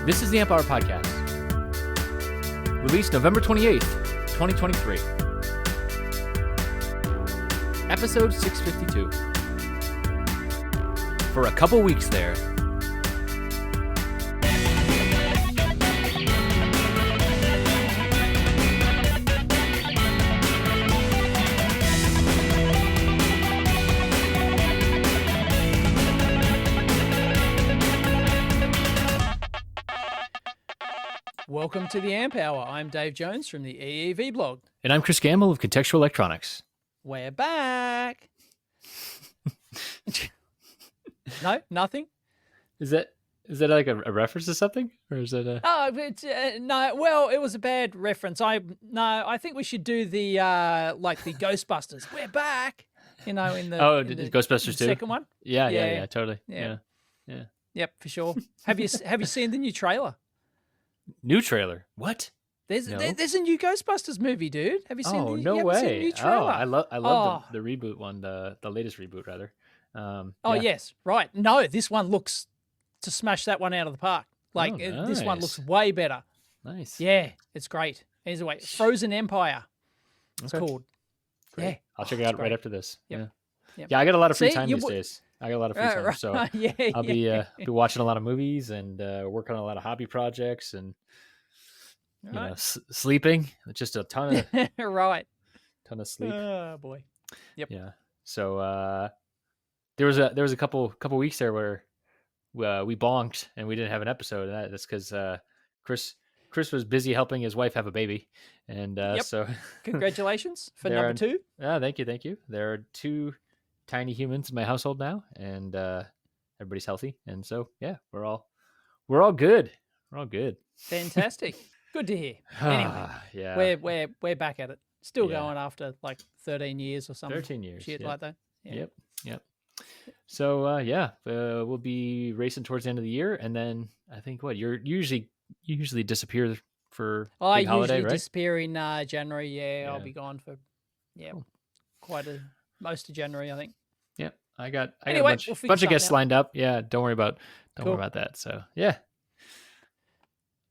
This is the Amp Hour Podcast, released November 28th, 2023. Episode 652. For a couple weeks there. Welcome to the Amp Hour. I'm Dave Jones from the EEV blog. And I'm Chris Gamble of Contextual Electronics. We're back. No, nothing. Is that like a reference to something, or is it a? Oh, no. Well, it was a bad reference. I think we should do the like the Ghostbusters. We're back. In the Ghostbusters the 2? Second one. Yeah, totally. Yeah. Yep, for sure. Have you seen the new trailer? New trailer? What? There's a new Ghostbusters movie, dude. Have you seen? Oh, the, no you way! Seen the new trailer? I love the reboot one, the latest reboot rather. Yes, right. No, this one looks to smash that one out of the park. Like this one looks way better. Nice. Yeah, it's great. Anyway, Frozen Empire. It's called. Great. Yeah, I'll check it out right after this. Yep. Yeah. I got a lot of free time these days. I got a lot of free time, right. so I'll be watching a lot of movies and working on a lot of hobby projects and sleeping. Just a ton of right. Ton of sleep. Oh boy. Yep. Yeah. So there was a couple weeks there where we bonked and we didn't have an episode. And that's because Chris was busy helping his wife have a baby, and so congratulations for number 2. Thank you. There are 2 tiny humans in my household now, and everybody's healthy, and so we're all good. We're all good. Fantastic. Good to hear. Anyway, we're back at it. Still going after like 13 years or something. 13 years. Shit like that. Yeah. Yep. So we'll be racing towards the end of the year, and then I think you usually disappear for big holiday, right? Disappear in January. Yeah, I'll be gone for cool. Most of January, I think. Yeah, I got a bunch of guests lined up. Yeah, don't worry about that. So yeah,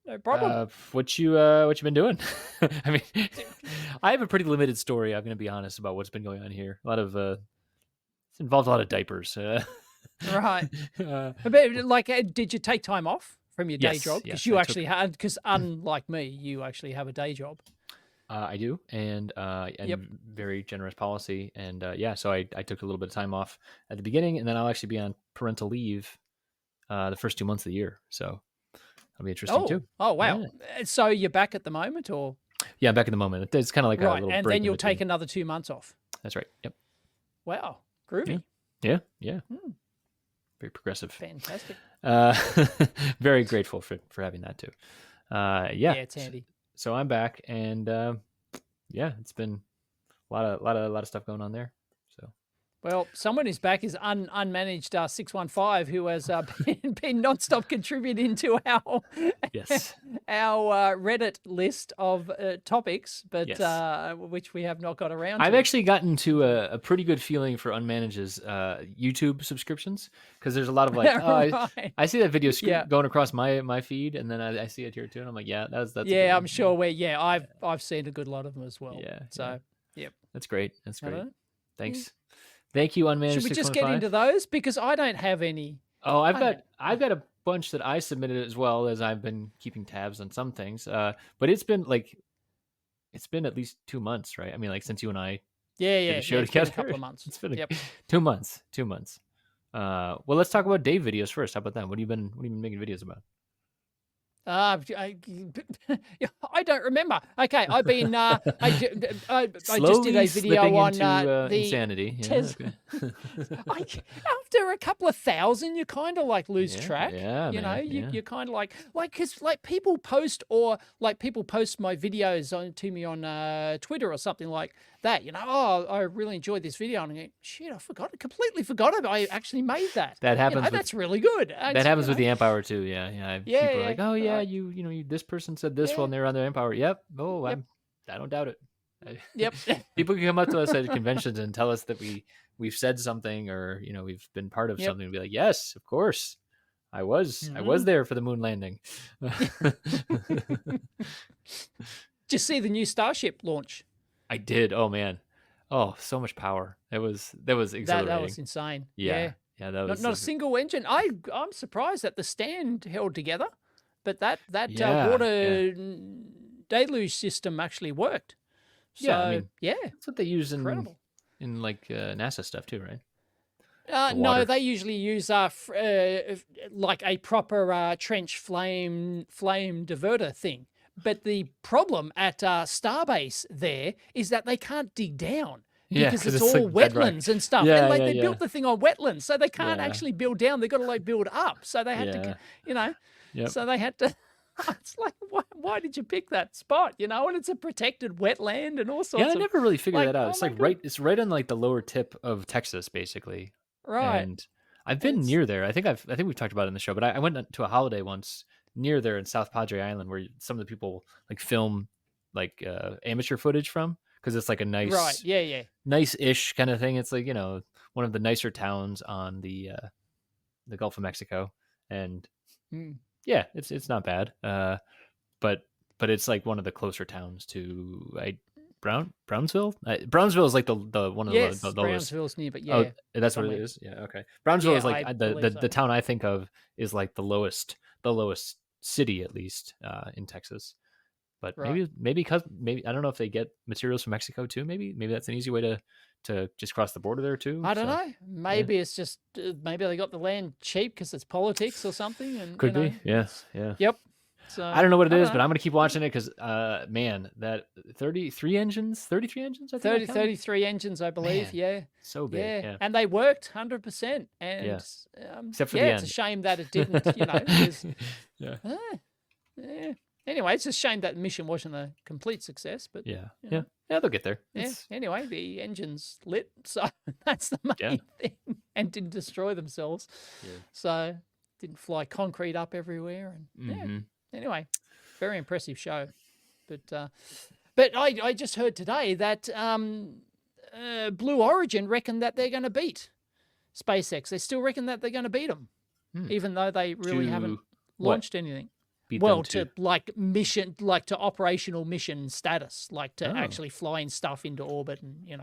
no problem. What you been doing? I mean, I have a pretty limited story. I'm going to be honest about what's been going on here. A lot of it's involved a lot of diapers. Right. But did you take time off from your day job? Because you actually had. Because unlike me, you actually have a day job. I do, and very generous policy, and so I took a little bit of time off at the beginning, and then I'll actually be on parental leave the first 2 months of the year, so that'll be interesting too. Oh wow! Yeah. So you're back at the moment, or? Yeah, I'm back at the moment. It's kind of like a little and break. And then you'll take another 2 months off. That's right. Yep. Wow, groovy. Yeah. Very progressive. Fantastic. Very grateful for having that too. Yeah, it's handy. So I'm back, and it's been a lot of stuff going on there. So, well, someone who's back is unmanaged 615, who has been nonstop contributing to our our Reddit list of topics, but which we have not got around to. I've actually gotten to a pretty good feeling for unmanaged's YouTube subscriptions, because there's a lot of I see that video going across my feed, and then I see it here too, and I'm like, that's I'm sure I've seen a good lot of them as well. That's great. Thanks. Thank you, unmanaged. Should we just get into those, because I don't have any? Oh, I've got a bunch that I submitted, as well as I've been keeping tabs on some things. But it's been at least 2 months, right? I mean, since you and I did a show together, been a couple of months. It's been 2 months. 2 months. Well, let's talk about Dave videos first. How about that? What have you been making videos about? I don't remember. Okay, I've been. I just did a video on the insanity. After a couple of thousand, you kind of lose track. You kind of because people post my videos to me on Twitter or something like that. I really enjoyed this video, and I'm like, shit, completely forgot about. I actually made that. That happens. That's really good. That happens with the Amp Hour too. People are like, oh yeah. You this person said this while they're on their Amp Hour. Yep. Oh, I don't doubt it. Yep. People can come up to us at conventions and tell us that we've said something, or we've been part of something, and be like, yes, of course, I was there for the moon landing. Did you see the new Starship launch? I did. Oh man. Oh, so much power. That was exhilarating. That was insane. Yeah. Yeah, that was not a single engine. I'm surprised that the stand held together, but that yeah, water deluge system actually worked. So, yeah, I mean, yeah, that's what they use in like NASA stuff too, right? No, they usually use like a proper trench flame diverter thing. But the problem at Starbase there is that they can't dig down because it's all like wetlands and stuff. Yeah, and they built the thing on wetlands, so they can't actually build down. They've got to like build up. So they had to, so they had to. It's like, why did you pick that spot? And it's a protected wetland and all sorts. Yeah, I never really figured that out. Oh It's like right. It's right on like the lower tip of Texas, basically. Right. And I've been near there. I think we've talked about it in the show, but I went to a holiday once near there in South Padre Island, where some of the people like film like amateur footage from, because it's like a nice, nice-ish kind of thing. It's like one of the nicer towns on the Gulf of Mexico, and yeah, it's not bad. But it's like one of the closer towns to Brownsville. Brownsville is like the one of the lowest. Brownsville's near, but that's what it is. Yeah, okay. Brownsville is like the town I think of is like the lowest city, at least in Texas. But maybe I don't know if they get materials from Mexico too. Maybe that's an easy way to just cross the border there too. I don't know. Maybe it's just maybe they got the land cheap because it's politics or something. And could be. Yeah. Yep. So, I don't know what it is, but I'm going to keep watching it because, man, that 33 engines, I think. 33 engines, I believe. Man, yeah. So big. Yeah. And they worked 100%. And except for the end. It's a shame that it didn't, Anyway, it's a shame that mission wasn't a complete success, but they'll get there. Anyway, the engine's lit, so that's the main thing, and didn't destroy themselves. So didn't fly concrete up everywhere, and anyway, very impressive show. But I just heard today that Blue Origin reckon that they're going to beat SpaceX. They still reckon that they're going to beat them, even though they really haven't launched anything. To mission, like to operational mission status, like to actually flying stuff into orbit and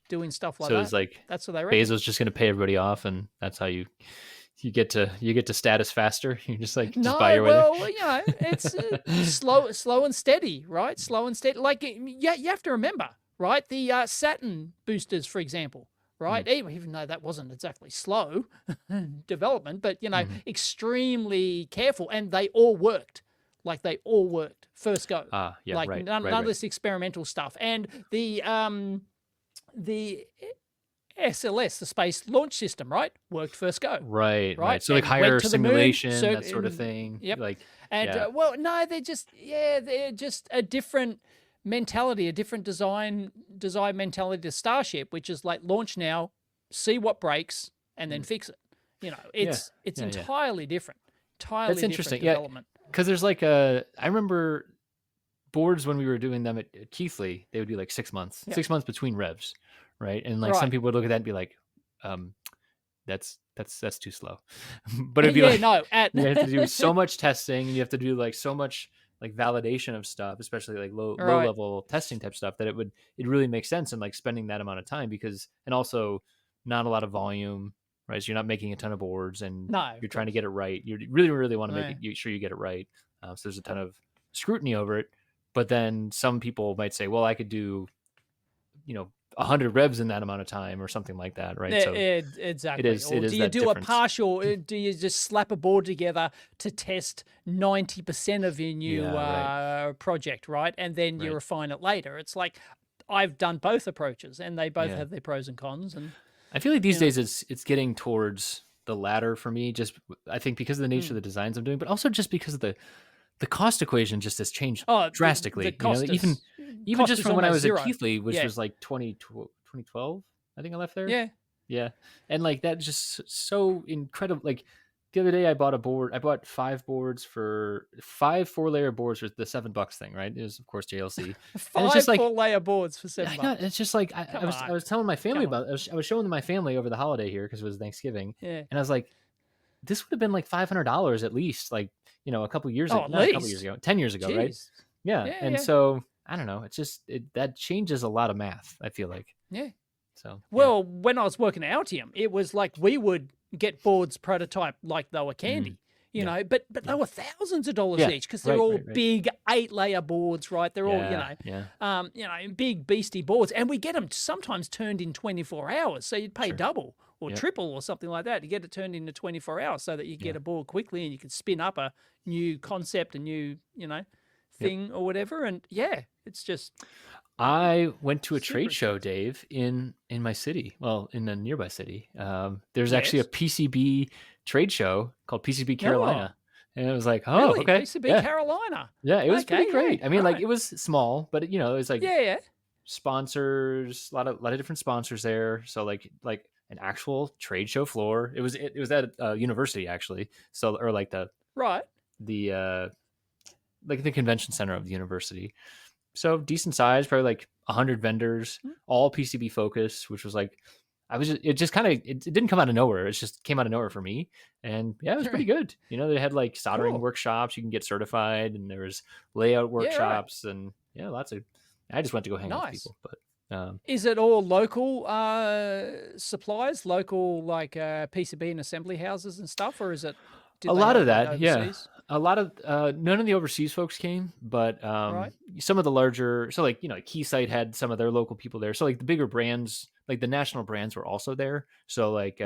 doing stuff like that. So it's like that's what they reckon. Bezos just going to pay everybody off, and that's how you get to status faster. You just buy your way there. It's slow and steady, right? Slow and steady. Like you have to remember, right? The Saturn boosters, for example. Right, even though that wasn't exactly slow development, but extremely careful, and they all worked. Like they all worked first go. None of this experimental stuff. And the SLS, the Space Launch System, right, worked first go. Right. So like higher simulation, that sort of thing. Yep. They're just a different mentality, a different design mentality to Starship, which is like launch now, see what breaks, and then fix it. It's entirely different. That's interesting. Development. Because there's like I remember boards when we were doing them at Keithley, they would be like 6 months, 6 months between revs, right? And like some people would look at that and be like, that's too slow. But it'd be you have to do so much testing, and you have to do like so much like validation of stuff, especially like low level testing type stuff, that it really makes sense. And like spending that amount of time and also not a lot of volume, right? So you're not making a ton of boards, and you're trying to get it right. You really, really want to make sure you get it right. So there's a ton of scrutiny over it, but then some people might say, well, I could do, 100 revs in that amount of time or something like that, right? So exactly. Do you do a partial? Do you just slap a board together to test 90% of your new project, right? And then you refine it later. It's like I've done both approaches, and they both have their pros and cons. And I feel like these days it's getting towards the latter for me. Just I think because of the nature of the designs I'm doing, but also just because of the cost equation just has changed drastically. The cost even just from when I was at Keithley, which was like 2012, I think I left there. Yeah. And like that's just so incredible. Like the other day I bought a board. I bought 5 boards for 5 4-layer boards for the $7 thing, right? It was of course JLC. 5 4-layer boards for $7. It's just like I was telling my family about it. I was showing my family over the holiday here because it was Thanksgiving. Yeah. And I was like, this would have been like $500 at least, like, a couple years ago, not a couple years ago, 10 years ago, right? Yeah. And so I don't know. It's just, that changes a lot of math, I feel like. Yeah. So, well, when I was working at Altium, it was like we would get boards prototype like they were candy. You know, but they were thousands of dollars each because they're all big 8-layer boards, right? They're all, big beastie boards, and we get them sometimes turned in 24 hours. So you'd pay double or triple or something like that to get it turned into 24 hours, so that you get a board quickly and you can spin up a new concept, a new, thing or whatever. And it's just. I went to a trade show, Dave, in my city. Well, in a nearby city. There's actually a PCB trade show called PCB Carolina. And it was like, oh, really? okay. PCB Carolina. Yeah, it was pretty great. I mean, like, it was small, but it was like sponsors, a lot of different sponsors there. So like an actual trade show floor. It was at a university, actually. So, or like the convention center of the university. So decent size, probably like 100 vendors, all PCB focused, which was like, it didn't come out of nowhere. It just came out of nowhere for me. And it was pretty good. They had like soldering workshops. You can get certified, and there was layout workshops and I just went to go hang out with people. But is it all local supplies, local like PCB and assembly houses and stuff, or is it? A lot of that, a lot of none of the overseas folks came, but some of the larger, so like Keysight had some of their local people there. So like the bigger brands, like the national brands, were also there. So like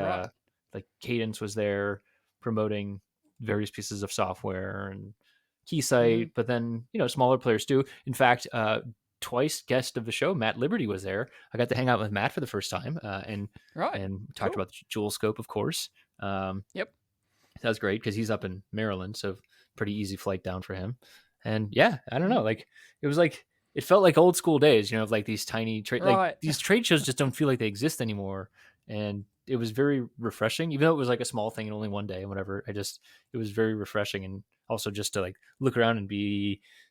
Cadence was there promoting various pieces of software, and Keysight, but then smaller players too. In fact, twice guest of the show, Matt Liberty, was there. I got to hang out with Matt for the first time, and talked about the Joule scope, of course. That was great because he's up in Maryland, so pretty easy flight down for him. And I don't know, like it was like, it felt like old school days, of like these tiny like these trade shows just don't feel like they exist anymore. And it was very refreshing, even though it was like a small thing and only one day and whatever. It was very refreshing, and also just to like look around and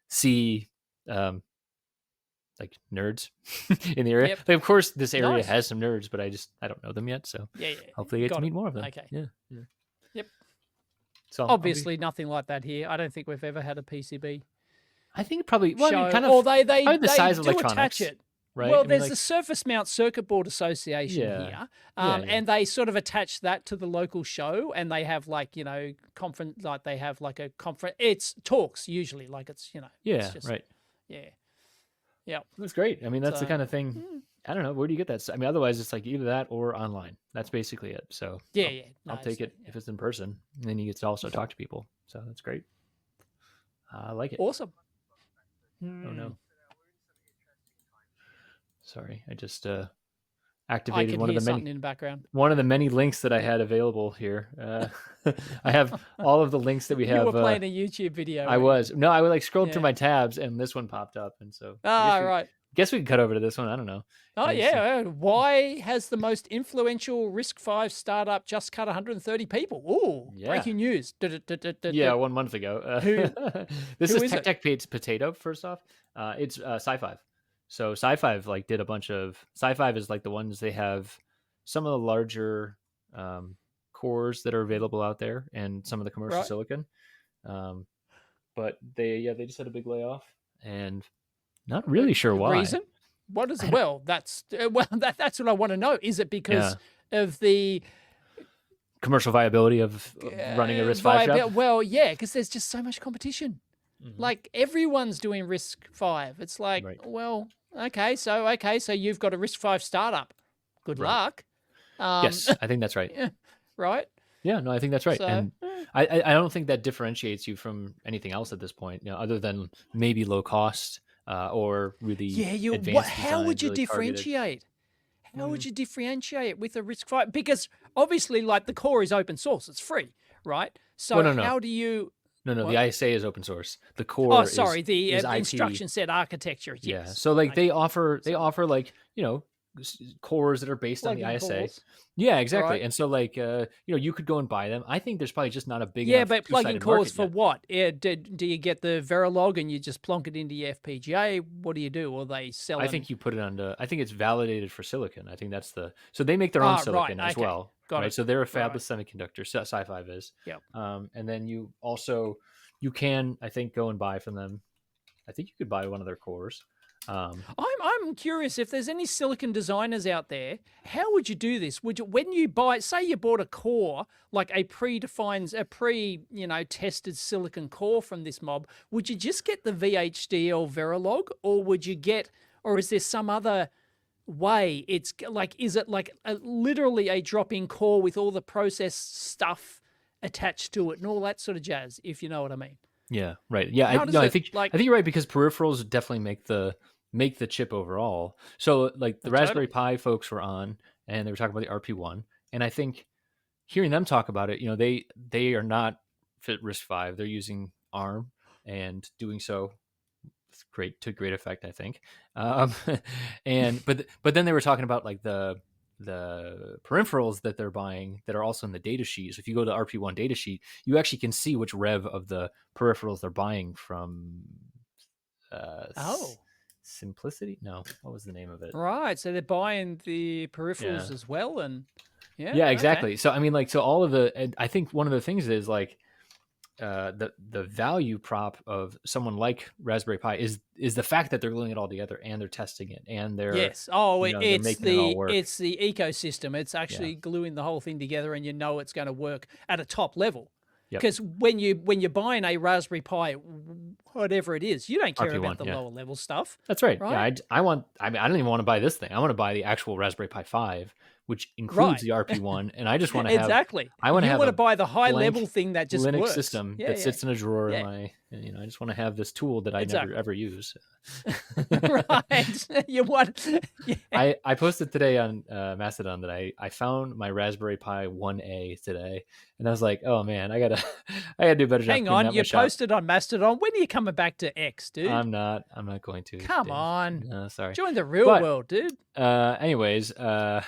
see like nerds in the area. Like, of course, this area has some nerds, but I don't know them yet. So hopefully I get to meet more of them. Okay. Yeah. Yep. So obviously nothing like that here. I don't think we've ever had a PCB. I think probably show. Kind of. Or they the size of do electronics, attach it. Right? Well, there's the Surface Mount Circuit Board Association here, and they sort of attach that to the local show, and they have like conference, like they have like a conference. It's talks usually, like it's it's just, yeah. That's great. I mean, that's the kind of thing. I don't know, where do you get that? I mean, otherwise it's like either that or online. That's basically it. So I'll take it if it's in person, and then you get to also talk to people. So that's great. I like it. Awesome. Oh no. Sorry, I just activated one of the many in the background. One of the many links that I had available here. I have all of the links that we have. You were playing a YouTube video. I was. No, I would like scrolled through my tabs, and this one popped up, and so. Right. Guess we can cut over to this one. I don't know. Oh, yeah. Why has the most influential RISC-V startup just cut 130 people? Ooh, breaking news. 1 month ago. This is Tech Potato, first off. It's Sci-Fi. So Sci-Fi like did a bunch of... Sci-Fi is like the ones, they have some of the larger cores that are available out there and some of the commercial silicon. But they just had a big layoff, and not really sure why. Reason? What is that's what I want to know. Is it because of the commercial viability of running a RISC-V shop? Well, yeah, because there's just so much competition. Like everyone's doing RISC-V. It's like, well, okay, so you've got a RISC-V startup. Good luck. Yes, I think that's right. Right? Yeah, no, I think that's right. So, and I don't think that differentiates you from anything else at this point, other than maybe low cost. Or really advanced how would you differentiate? How would you differentiate with a RISC-V? Because obviously, like the core is open source; it's free, right? So how do you? No, the ISA is open source. The core. The is instruction set architecture. Yes. Yeah. So like they offer like cores that are based on the Plug-in ISA. cores. Yeah, exactly. Right. And so like, you could go and buy them. I think there's probably just not a big Yeah, enough but plug-in two-sided cores market for yet. what? Yeah, do you get the Verilog and you just plonk it into your FPGA? What do you do? Or they sell I think you put it onto, I think it's validated for silicon. I think that's so they make their own silicon as well. Got right? it. So they're a fabless semiconductor, SiFive is. Yep. And then you can, I think, go and buy from them. I think you could buy one of their cores. I'm curious if there's any silicon designers out there. How would you do this? Would you, when you buy, say you bought a core, like a tested silicon core from this mob, would you just get the VHDL Verilog, or is there some other way? It's like, is it like literally a drop-in core with all the process stuff attached to it and all that sort of jazz, if you know what I mean? Yeah, right. Yeah, I think you're right, because peripherals definitely make the chip overall. So like the Raspberry Pi folks were on, and they were talking about the RP1, and I think hearing them talk about it, they are not fit RISC-V. They're using ARM and doing so to great effect, I think. And but then they were talking about like the peripherals that they're buying that are also in the data sheet. So if you go to the RP1 data sheet, you actually can see which rev of the peripherals they're buying from. Simplicity? No, what was the name of it? Right, so they're buying the peripherals as well, and yeah, exactly. Okay. So I mean, like, so all of I think one of the things is like, the value prop of someone like Raspberry Pi is the fact that they're gluing it all together and they're testing it and they're it's the ecosystem. It's actually gluing the whole thing together, and it's going to work at a top level. Because when you're buying a Raspberry Pi, whatever it is, you don't care RP1, about the lower level stuff. That's right. Yeah, I don't even want to buy this thing. I want to buy the actual Raspberry Pi 5, which includes the RP1, and I just want to have I want to buy the high level thing that just Linux works. system that sits in a drawer in my. I just want to have this tool that I never ever use. Right. You want? Yeah. I posted today on Mastodon that I found my Raspberry Pi 1A today, and I was like, oh man, I gotta do a better job. Hang on, you posted on Mastodon. When are you coming back to X, dude? I'm not going to. Come on. No, sorry. Join the real world, dude. Anyways, that's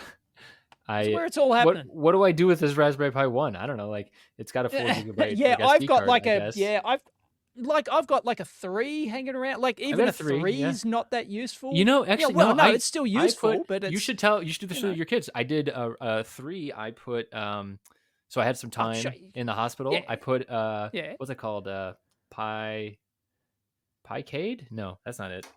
where it's all happening. What do I do with this Raspberry Pi 1? I don't know. Like, it's got a 4 gigabyte. I've got like a 3 hanging around. Like, even a 3 is not that useful. Actually, it's still useful. But you should do this with your kids. I did a 3. I put so I had some time in the hospital. Yeah. I put what's it called? Picade? No, that's not it.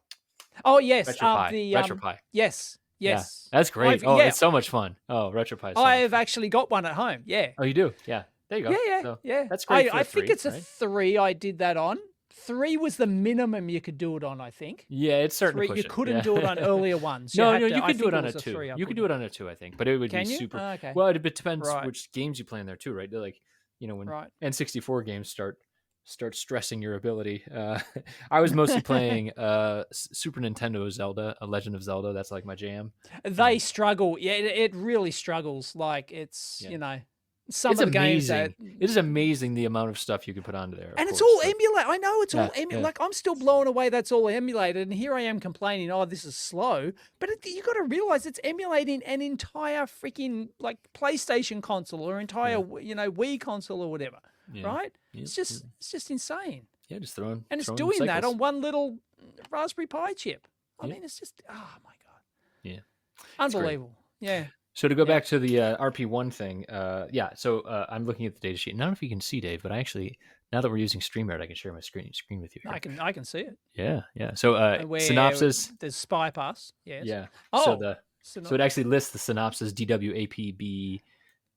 Oh yes, RetroPie. Yes. Yeah, that's great. It's so much fun. Oh, RetroPie. I've actually got one at home. Yeah. Oh, you do? Yeah. There you go. Yeah. That's great. I think it's a 3 I did that on. 3 was the minimum you could do it on, I think. Yeah, it's certain. 3, you couldn't do it on earlier ones. No, you could do it on a 2. You could do it on a 2, I think, but it would be super. Oh, okay. Well, it depends which games you play in there too, right? They're like, when N64 games start stressing your ability. I was mostly playing Super Nintendo Zelda, A Legend of Zelda. That's like my jam. They struggle. Yeah, it really struggles. Like, it's some of the games that it is amazing the amount of stuff you can put onto there. And it's all emulated. I know it's all emulated. Like, I'm still blown away that's all emulated, and here I am complaining, oh, this is slow. But you got to realize it's emulating an entire freaking like PlayStation console or entire Wii console or whatever. Right? Yeah, it's just insane. Yeah, just throwing. And it's doing that on one little Raspberry Pi chip. I mean, it's just, oh my God. Yeah. Unbelievable. Yeah. So to go back to the RP1 thing, so I'm looking at the data sheet. I don't know if you can see, Dave, but I actually, now that we're using StreamYard, I can share my screen with you. I can see it. Yeah. So synopsis. There's Spy Pass. Yes. Yeah. Oh. So it actually lists the synopsis DWAPB.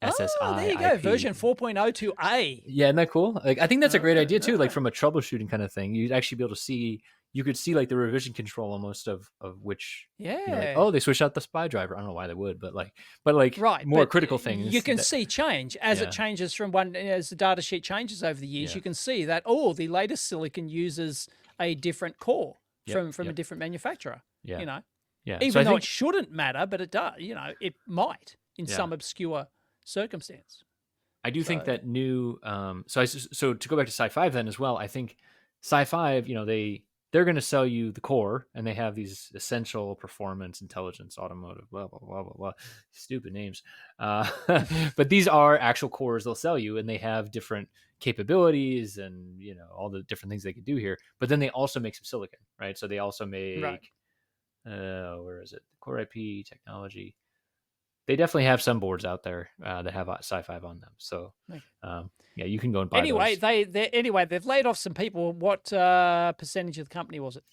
SSI. Oh, there you go. Version 4.02a. Yeah, isn't that cool? Like, I think that's a great idea too. Like, from a troubleshooting kind of thing, you'd actually be able to see. You could see like the revision control almost of which. Yeah. Like, they switched out the SPI driver. I don't know why they would, but more critical things. You can see change as it changes from as the data sheet changes over the years. Yeah. You can see that the latest silicon uses a different core from a different manufacturer. Yeah. Yeah. Even though it shouldn't matter, but it does. It might in some obscure circumstance. I do think that new so to go back to SiFive then as well, I think SiFive, they're going to sell you the core, and they have these essential performance, intelligence, automotive, blah, blah, blah, blah, blah. Stupid names. But these are actual cores they'll sell you, and they have different capabilities and, you know, all the different things they can do here. But then they also make some silicon, right? So they also make, where is it? Core IP technology. They definitely have some boards out there that have Sci-5 on them. So, yeah, you can go and buy those. Anyway, they've laid off some people. What percentage of the company was it?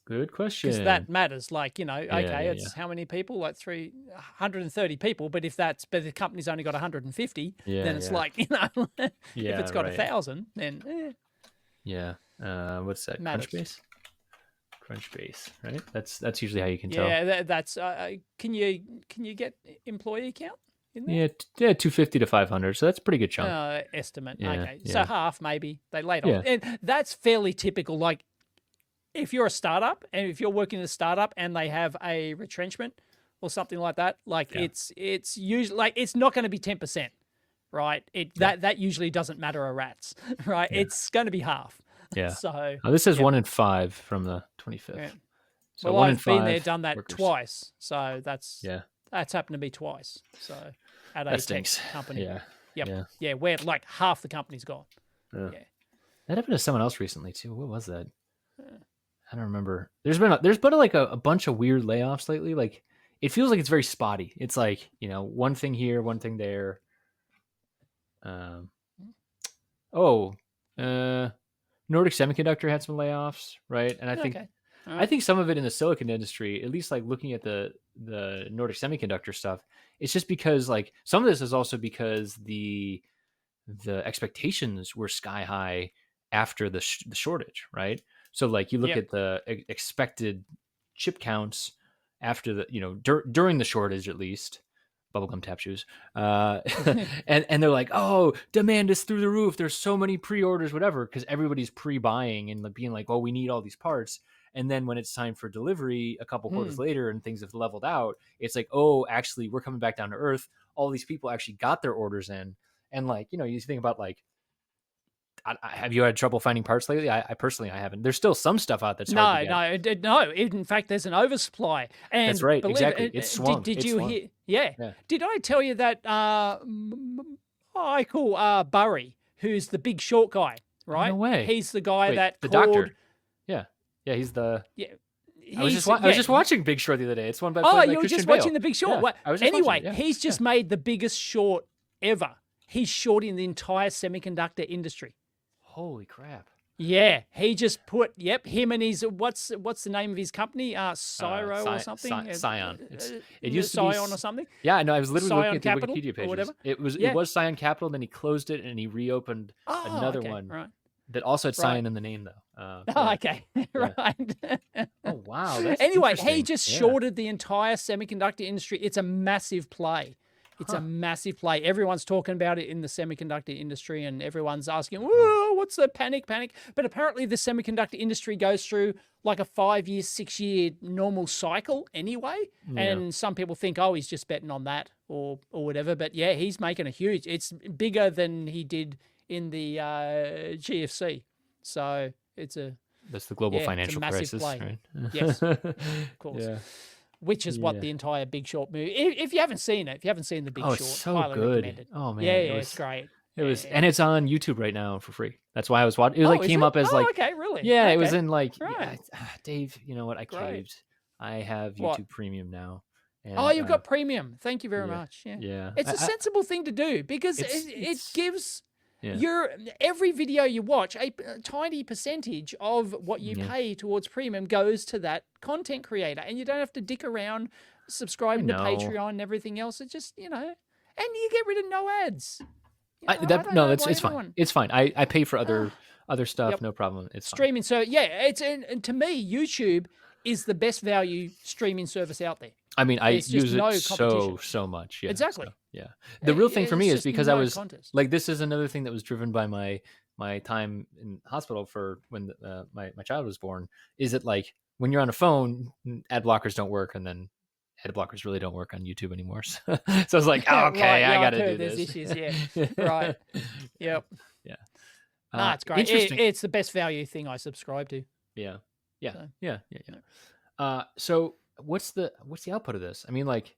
Good question. Because that matters. Like, you know, it's how many people? Like 130 people. But if the company's only got 150, then it's like, you know, if it's got 1,000, then yeah. What's that? Matters. Crunchbase, right? That's usually how you can tell. Yeah, that's. Can you get employee count in there? Yeah, 250 to 500. So that's a pretty good chunk. Estimate. So half maybe they laid off, and that's fairly typical. Like, if you're a startup and if you're working in a startup and they have a retrenchment or something like that, like it's usually like it's not going to be 10%, right? That usually doesn't matter a rat's, right? Yeah. It's going to be half. Yeah. So this is 1 in 5 from the 25th. Yeah. So well, I've been there, done that workers. Twice. So that's happened to me twice. So at a tech company. Yeah. Where like half the company's gone. Yeah. That happened to someone else recently too. What was that? I don't remember. There's been like a bunch of weird layoffs lately. Like it feels like it's very spotty. It's like, you know, one thing here, one thing there. Nordic Semiconductor had some layoffs, right? And I think some of it in the silicon industry, at least like looking at the Nordic Semiconductor stuff, it's just because like some of this is also because the expectations were sky high after the shortage, right? So like you look at the expected chip counts after the, you know, during the shortage at least. Bubblegum tap shoes. And they're like, oh, demand is through the roof. There's so many pre-orders, whatever, because everybody's pre-buying and being like, oh, we need all these parts. And then when it's time for delivery a couple quarters later and things have leveled out, it's like, oh, actually, we're coming back down to earth. All these people actually got their orders in. And like, you know, you think about like, have you had trouble finding parts lately? I personally, I haven't. There's still some stuff out that's hard to get. No. In fact, there's an oversupply. And that's right. Exactly. It's swung. Did you hear? Yeah. Did I tell you that Michael Burry, who's the Big Short guy, right? No way. He's the guy the doctor. Yeah. He's the. Yeah. I was just watching Big Short the other day. It's one by. Oh, you were Christian just Bale. watching the Big Short. Yeah, anyway, he's just made the biggest short ever. He's shorting the entire semiconductor industry. Holy crap. Yeah, he just put him and his what's the name of his company? Cyro or something? Scion. It used to Scion be or something. Yeah, no, I was literally Scion looking at the Capital Wikipedia pages. Or whatever. It was Scion Capital, then he closed it and he reopened another one that also had Scion in the name though. Okay, right. Oh wow. That's anyway, he just shorted the entire semiconductor industry. It's a massive play. It's a massive play. Everyone's talking about it in the semiconductor industry and everyone's asking, whoa, what's the panic? But apparently the semiconductor industry goes through like a 5-year, 6-year normal cycle anyway. Yeah. And some people think, oh, he's just betting on that or whatever. But yeah, he's making it's bigger than he did in the GFC. So that's the global financial crisis, play. Right? Yes, of course. Yeah. Which is what the entire Big Short movie. If you haven't seen it, the Big Short, it's so highly good. Recommend it. Oh man, it's great. It was, and it's on YouTube right now for free. That's why I was watching. It was came up as okay, really? Yeah, okay. It was in like, right. Dave. You know what? I caved. I have YouTube Premium now. And, you've got Premium. Thank you very much. Yeah. It's a sensible thing to do because it gives. Every video you watch, a tiny percentage of what you pay towards Premium goes to that content creator, and you don't have to dick around subscribing to Patreon and everything else. It's just and you get rid of no ads. It's fine. It's fine. I pay for other stuff, no problem. It's streaming. So and to me, YouTube is the best value streaming service out there. I mean, I use it so much. Yeah, exactly. So, the real thing for me is because I was like, this is another thing that was driven by my time in hospital for when my child was born. Is it like when you're on a phone, ad blockers don't work, and then ad blockers really don't work on YouTube anymore. So I was like, I got to do this. There's issues, right. Yep. Yeah. No, it's great. Interesting. It's the best value thing I subscribe to. Yeah. So what's the output of this? I mean, like,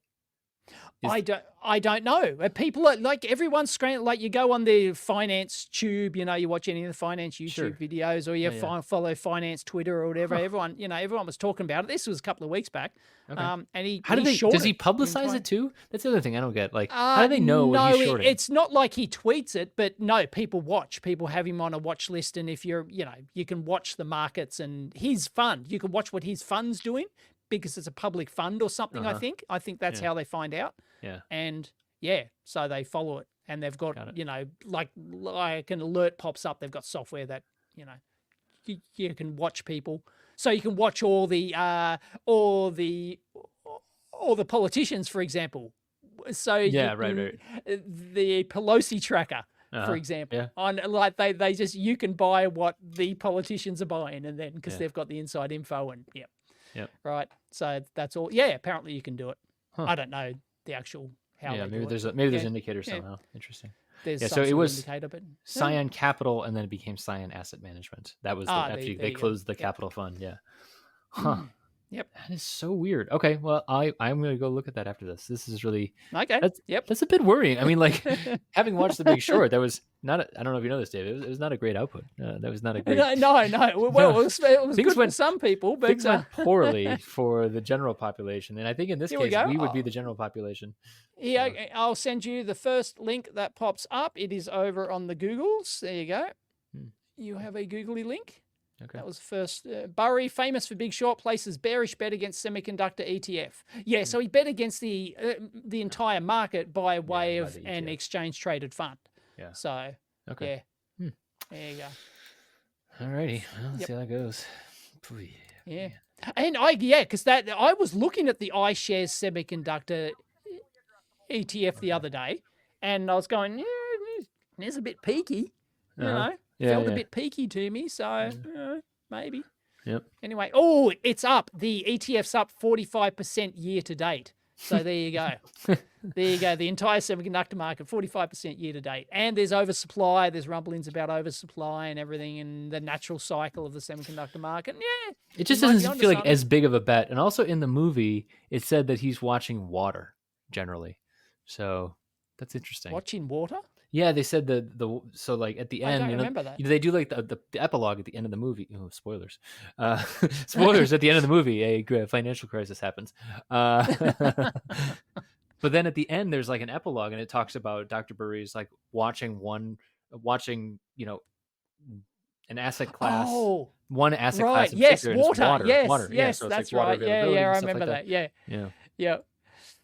I don't know. People are like, everyone's screen. Like, you go on the finance tube, you watch any of the finance YouTube videos, or you follow finance Twitter or whatever. Everyone, everyone was talking about it. This was a couple of weeks back. Okay. And does he publicize it too? That's the other thing I don't get. Like, how do they know what he's shorting? It's not like he tweets it, but no, people watch. People have him on a watch list, and if you're, you can watch the markets and his fund. You can watch what his fund's doing, because it's a public fund or something. I think that's how they find out. Yeah. And so they follow it, and they've got, like an alert pops up. They've got software that, you can watch people. So you can watch all the politicians, for example. So the Pelosi tracker, for example, on like they just, you can buy what the politicians are buying, and then because they've got the inside info, and right. So that's all. Yeah, apparently you can do it. I don't know the actual how. Yeah, maybe there's indicators somehow. Interesting. There's so it was indicator, but Cyan Capital, and then it became Cyan Asset Management. That was after they closed the capital fund. Yeah. Huh. Yep. That is so weird. Okay, well, I'm going to go look at that after this. This is really okay. That's a bit worrying. I mean, like, having watched The Big Short, that was not. I don't know if you know this, David. It was not a great output. That was not a great. No. Well, it was good for some people, but things went poorly for the general population, and I think in this case we would be the general population. Yeah, I'll send you the first link that pops up. It is over on the Googles. There you go. You have a googly link. Okay. That was first. Burry, famous for Big Short, places bearish bet against semiconductor ETF. Yeah, so he bet against the entire market by way of an exchange-traded fund. Yeah. So, there you go. All righty. Well, let's see how that goes. Yeah. And because I was looking at the iShares semiconductor ETF the other day, and I was going, it's a bit peaky, felt a bit peaky to me, so maybe. Yep. Anyway, it's up. The ETF's up 45% year to date. So there you go. There you go. The entire semiconductor market, 45% year to date. And there's oversupply. There's rumblings about oversupply and everything, and the natural cycle of the semiconductor market. Yeah. It just doesn't feel like as big of a bet. And also in the movie, it said that he's watching water generally. So that's interesting. Watching water? Yeah, they said so like at the end, I don't remember that. They do like the epilogue at the end of the movie. Oh, spoilers! Spoilers at the end of the movie. A financial crisis happens. But then at the end, there's like an epilogue, and it talks about Dr. Burry's like watching an asset class. Oh, one asset right. class. In yes, water. Yes, Yes, so that's like right. Yeah, I remember that. Yeah.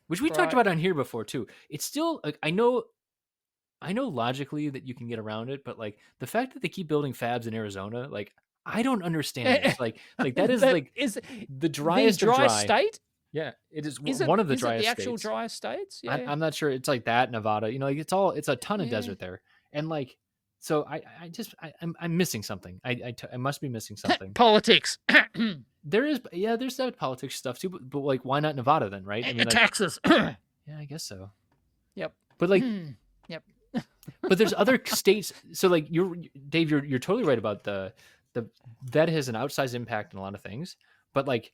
Which we talked about on here before too. It's still like I know logically that you can get around it, but like the fact that they keep building fabs in Arizona, like I don't understand. It's like that is is the driest dry state. Yeah, it is one of the driest states. The actual states. driest states. Yeah, I'm not sure. It's like that Nevada. Like it's a ton of desert there, and like so I'm missing something. I must be missing something. Politics. There's that politics stuff too, but like why not Nevada then, right? I mean, Texas. Yeah, I guess so. Yep. But like. Yep. But there's other states. So like Dave, you're totally right about the that has an outsized impact on a lot of things. But like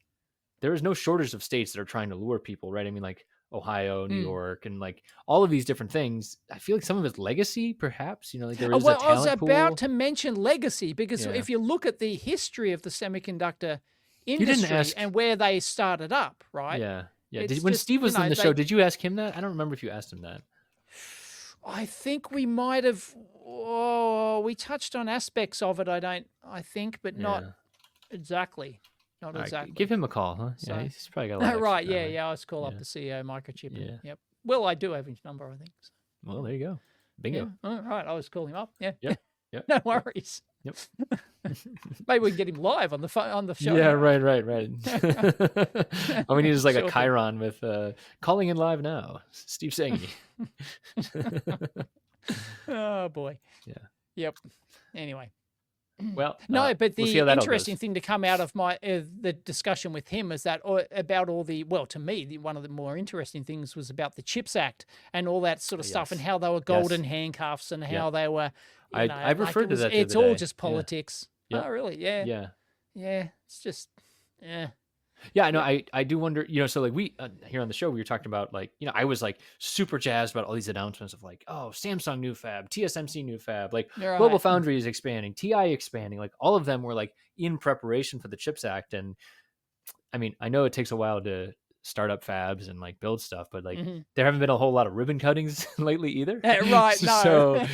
there is no shortage of states that are trying to lure people, right? I mean, like Ohio, New York, and like all of these different things. I feel like some of it's legacy, perhaps. Like there is a talent I was about pool. to mention legacy because if you look at the history of the semiconductor industry and where they started up, right? Yeah. When Steve was in the show, did you ask him that? I don't remember if you asked him that. I think we might have. We touched on aspects of it. I think, but not exactly. Not exactly. Give him a call, huh? So, he's probably got a lot. Right. Yeah. I'll call up the CEO of Microchip. Yeah. Yep. Well, I do have his number, I think. So. Well, there you go. Bingo. Yeah. All right. I'll just call him up. Yeah. Yep. No worries. Yep. Maybe we can get him live on the phone on the show. Yeah. Right. All we need is like a Chiron with calling in live now. Steve Sangy. Oh boy. Yeah. Yep. Anyway. Well, but the interesting thing to come out of the discussion with him is that about all to me, one of the more interesting things was about the CHIPS Act and all that sort of stuff and how they were golden handcuffs and how they were, I referred to that the it's other all day. just politics. Yeah. Oh, really? Yeah. Yeah. Yeah. It's just, yeah. Yeah, I know. I do wonder, so like we here on the show, we were talking about like, I was like super jazzed about all these announcements of like, oh, Samsung new fab, TSMC new fab, like Global Foundry is expanding, TI expanding, like all of them were like in preparation for the CHIPS Act. And I mean, I know it takes a while to start up fabs and like build stuff, but like there haven't been a whole lot of ribbon cuttings lately either. Right. No. So,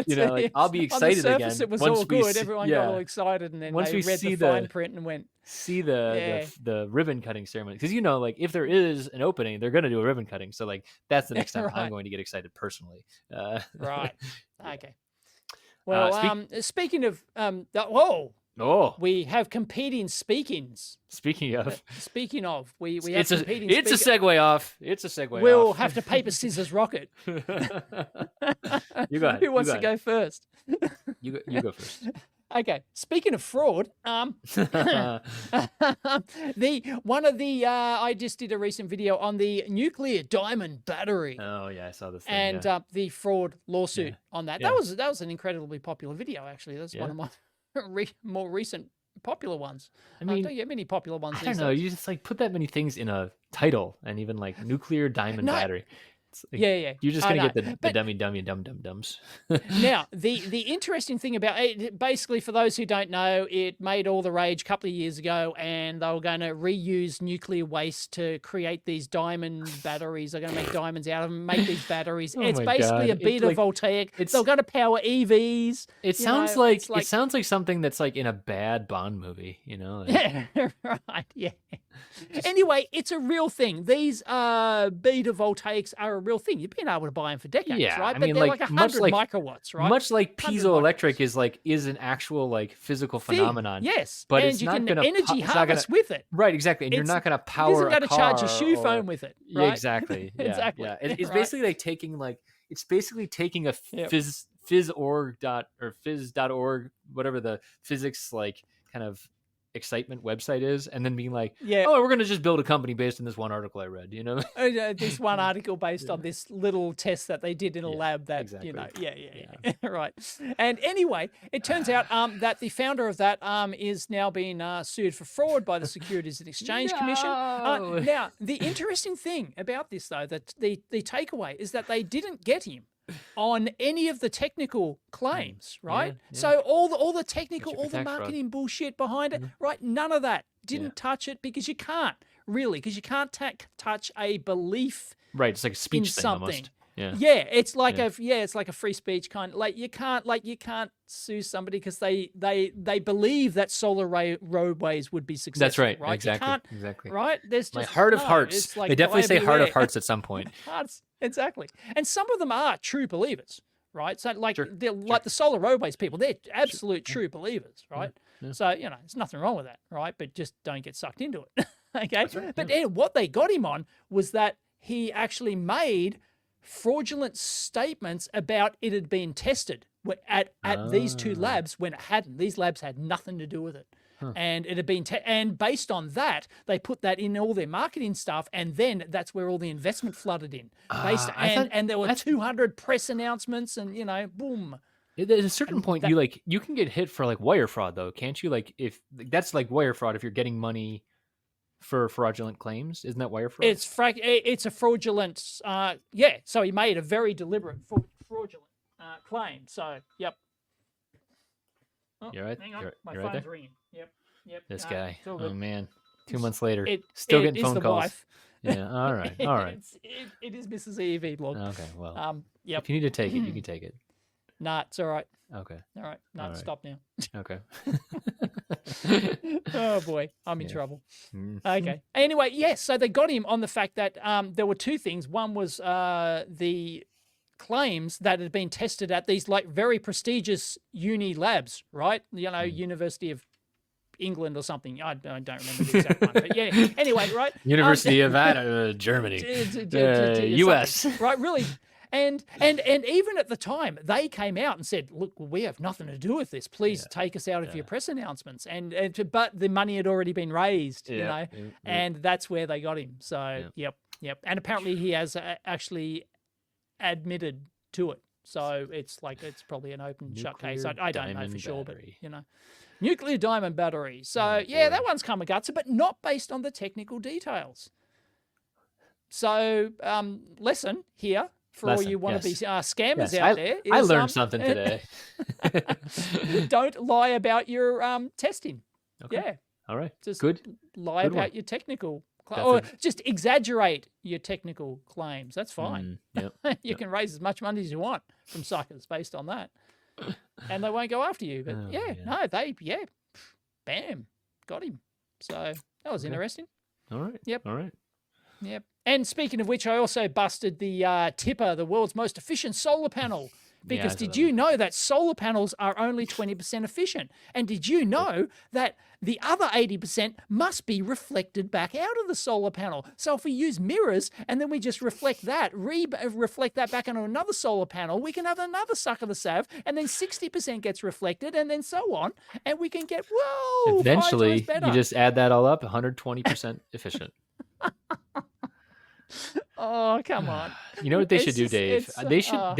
like I'll be excited on the surface, again. It was all good. Everyone got all excited, and then once they we read see the fine print and went, see the ribbon cutting ceremony. Because, like if there is an opening, they're going to do a ribbon cutting. So like that's the next time I'm going to get excited personally. Right. Okay. Well, speaking of, we have competing speakings. Speaking of, we have competing. It's a segue off. We'll have to paper, scissors, rocket. You go ahead. Who wants to go first? You go first. Okay. Speaking of fraud, I just did a recent video on the nuclear diamond battery. Oh yeah, I saw this thing. And the fraud lawsuit on that. Yeah. That was an incredibly popular video. Actually, that's one of my more recent popular ones. I mean, don't get many popular ones. I don't know. You just like put that many things in a title, and even like nuclear diamond battery. Like, You're just gonna get the dums. Now, the interesting thing about it, basically, for those who don't know, it made all the rage a couple of years ago, and they were going to reuse nuclear waste to create these diamond batteries. They're going to make diamonds out of them, make these batteries. It's basically a beta voltaic. They're going to power EVs. It sounds like it sounds like something that's like in a bad Bond movie. Like, right? Yeah. Anyway, it's a real thing. These beta voltaics are a real thing. You've been able to buy them for decades, right? But they're like 100 microwatts, right? Much like piezoelectric is an actual like physical phenomenon. Yes, but and it's you not can going to energy harvest with it. Right, exactly. And you're not going to power. It isn't going to charge your shoe phone with it. Right? Yeah, exactly. Yeah, exactly. Yeah. It's basically like taking a phys.org, whatever the physics like kind of excitement website is, and then being like, we're going to just build a company based on this one article I read, this one article based on this little test that they did in a lab that, right. And anyway, it turns out that the founder of that is now being sued for fraud by the Securities and Exchange Commission. Now, the interesting thing about this, though, that the takeaway is that they didn't get him on any of the technical claims, right? Yeah. So all the technical, all the marketing bullshit behind it, right? None of that. Didn't touch it because you can't touch a belief. Right, it's like a speech thing something. Almost. Yeah. Yeah, it's like it's like a free speech kind. Like you can't sue somebody because they believe that solar roadways would be successful. That's right. Right. Exactly. Right. There's just heart of hearts. Like they definitely say heart of hearts at some point. Hearts. Exactly. And some of them are true believers, right? So like like the solar roadways people, they're absolute true believers, right? Yeah. So there's nothing wrong with that, right? But just don't get sucked into it. Okay. Right. But what they got him on was that he actually made fraudulent statements about it had been tested at these two labs when it hadn't. These labs had nothing to do with it. And it had been, and based on that, they put that in all their marketing stuff, and then that's where all the investment flooded in. And there were 200 press announcements, and boom. At a certain point, you can get hit for like wire fraud, though, can't you? Like if that's like wire fraud, if you're getting money for fraudulent claims, isn't that wire fraud? It's a fraudulent. So he made a very deliberate fraudulent claim. So yep. Oh, you're right. Hang on, my you're phone's right there. ringing. Yep. This guy. Oh man, 2 months later, still getting phone calls. Wife. Yeah. All right. It is Mrs. EV blog. Okay. Well. Yep. If you need to take it, you can take it. Nah, it's all right. Okay. All right. No, stop now. Okay. Oh boy, I'm in trouble. Okay. Anyway, yes. So they got him on the fact that there were two things. One was the claims that had been tested at these like very prestigious uni labs, right? University of England or something. I don't remember the exact one, but yeah. Anyway, right? University of Germany, U.S. Right? Really. And even at the time, they came out and said, "Look, we have nothing to do with this. Please take us out of your press announcements." But the money had already been raised, and that's where they got him. So yep. And apparently he has actually admitted to it. So it's probably an open shut case. Nuclear I don't know for diamond sure, battery. but nuclear diamond battery. So yeah, that one's Kamikatsu, but not based on the technical details. So lesson here for all you wannabe scammers out there is I learned something today. Don't lie about your testing. Okay. Yeah. All right. Just good. lie Good about one. your technical or just exaggerate your technical claims. That's fine. You can raise as much money as you want from suckers based on that. And they won't go after you. But bam, got him. So that was interesting. All right. Yep. All right. Yep. And speaking of which, I also busted the Tipper, the world's most efficient solar panel. Because did you know that solar panels are only 20% efficient? And did you know that the other 80% must be reflected back out of the solar panel? So if we use mirrors and then we just reflect that, reflect that back onto another solar panel, we can have another suck of the sav, and then 60% gets reflected, and then so on, and we can get, eventually, 5 times better. You just add that all up, 120% efficient. Oh, come on. You know what they should do, Dave? They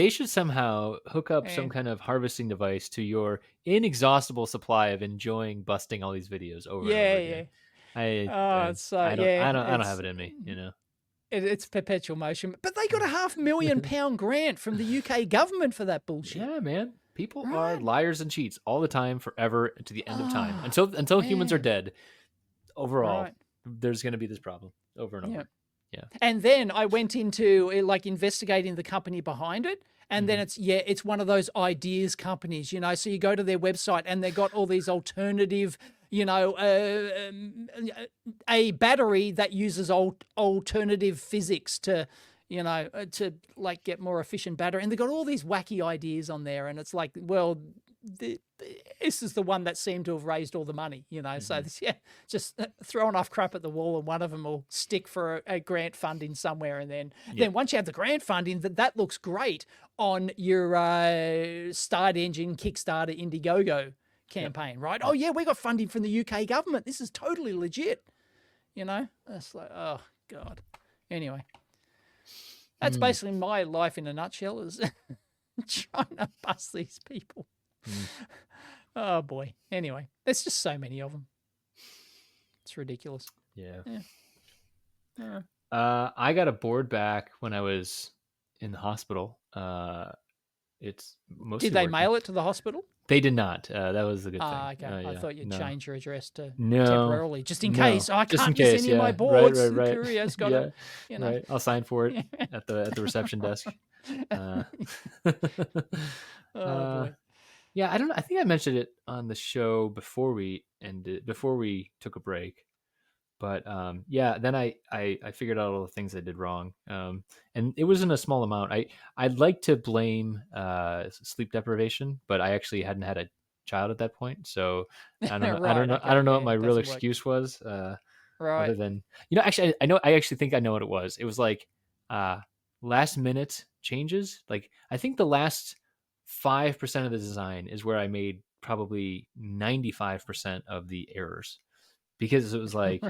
should somehow hook up some kind of harvesting device to your inexhaustible supply of enjoying busting all these videos over and over again. I don't have it in me, you know. It's perpetual motion. But they got a £500,000 grant from the UK government for that bullshit. Yeah, man. People are liars and cheats all the time, forever, to the end of time. Until humans are dead, overall, there's going to be this problem over and over. Yeah. And then I went into investigating the company behind it. And then it's one of those ideas companies, you know, so you go to their website and they've got all these alternative, you know, a battery that uses alternative physics to, you know, to get more efficient battery. And they've got all these wacky ideas on there. And it's like, well, this is the one that seemed to have raised all the money, you know. So just throw enough crap at the wall and one of them will stick for a grant funding somewhere. And then once you have the grant funding, that looks great on your Start Engine, Kickstarter, Indiegogo campaign, right? Oh yeah, we got funding from the UK government. This is totally legit, you know. It's like, oh God. Anyway, that's basically my life in a nutshell, is trying to bust these people. Oh boy. Anyway, there's just so many of them. It's ridiculous. Yeah. I got a board back when I was in the hospital. It's mostly. Did they mail it to the hospital? They did not. That was a good thing. Okay. I thought you'd change your address to no, temporarily, just in case. I just can't use any of my boards. The courier's got to, you know. Right. I'll sign for it at the reception desk. Oh boy. Yeah, I don't know. I think I mentioned it on the show before we took a break. But then I figured out all the things I did wrong. And it wasn't a small amount. I'd like to blame sleep deprivation, but I actually hadn't had a child at that point. So I don't know. I don't know what my real excuse was. Other than, you know, actually I actually think I know what it was. It was like last minute changes. Like I think the last 5% of the design is where I made probably 95% of the errors, because it was like,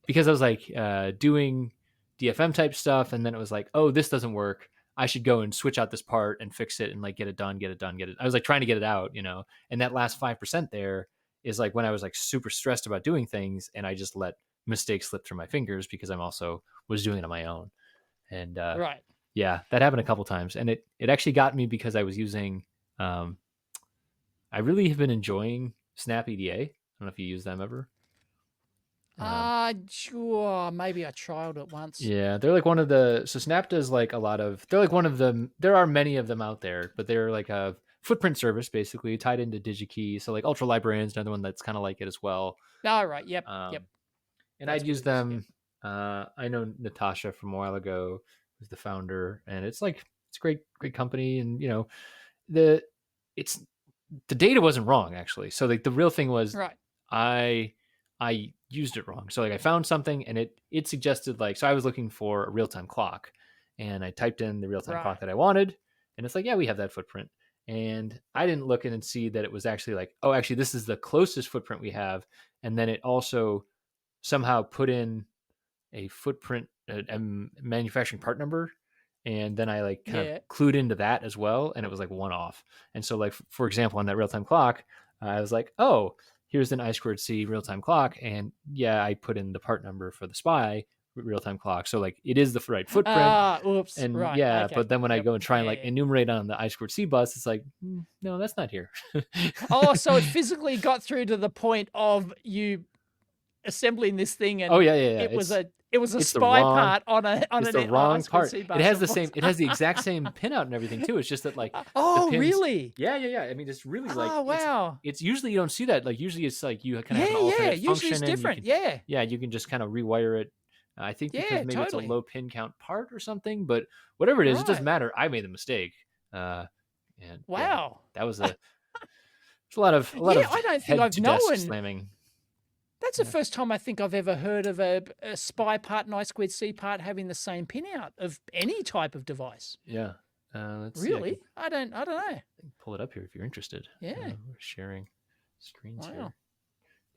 because I was like doing DFM type stuff. And then it was like, oh, this doesn't work. I should go and switch out this part and fix it and like get it done. I was like trying to get it out, you know, and that last 5% there is like when I was like super stressed about doing things and I just let mistakes slip through my fingers because I'm also was doing it on my own. And yeah, that happened a couple times, and it actually got me because I was using, I really have been enjoying Snap EDA. I don't know if you use them ever. Sure. Maybe I trialed it once. Yeah, they're like one of the, so Snap does like a lot of, they're like one of them. There are many of them out there, but they're like a footprint service basically tied into DigiKey. So like Ultra Librarian's another one that's kind of like it as well. Oh, right. Yep. And I'd use them. I know Natasha from a while ago, who's the founder, and it's like, it's great company. And you know, the data wasn't wrong actually. So like the real thing was, I used it wrong. So like I found something and it suggested like, so I was looking for a real-time clock and I typed in the real-time clock that I wanted. And it's like, yeah, we have that footprint. And I didn't look in and see that it was actually like, oh, actually this is the closest footprint we have. And then it also somehow put in a footprint, a manufacturing part number And then I like kind of clued into that as well, and it was like one off. And so like for example, on that real time clock, I was like, oh, here's an I2C real time clock, and yeah, I put in the part number for the SPY real time clock, so like it is the right footprint. Oops. And right. yeah, Okay. but then when I go and try and like enumerate on the I2C bus, it's like, no, that's not here. Oh, so it physically got through to the point of you assembling this thing, and it was a SPY part on an wrong part. I2C bus. It has the exact same pinout and everything too. It's just that like oh, the pins, really? Yeah. I mean, it's really like, oh wow. It's usually you don't see that. Like usually it's like you kind of have an alternate function. Usually it's different. You can just kind of rewire it. I think because maybe totally. it's a low pin count part or something, but whatever it is, it doesn't matter. I made the mistake. And wow, that was a lot of I don't think I've known slamming. That's the first time I think I've ever heard of a SPY part and I2C part having the same pin out of any type of device. Yeah. Let's really? See, I don't know. Pull it up here if you're interested. Yeah. We're sharing screens here. You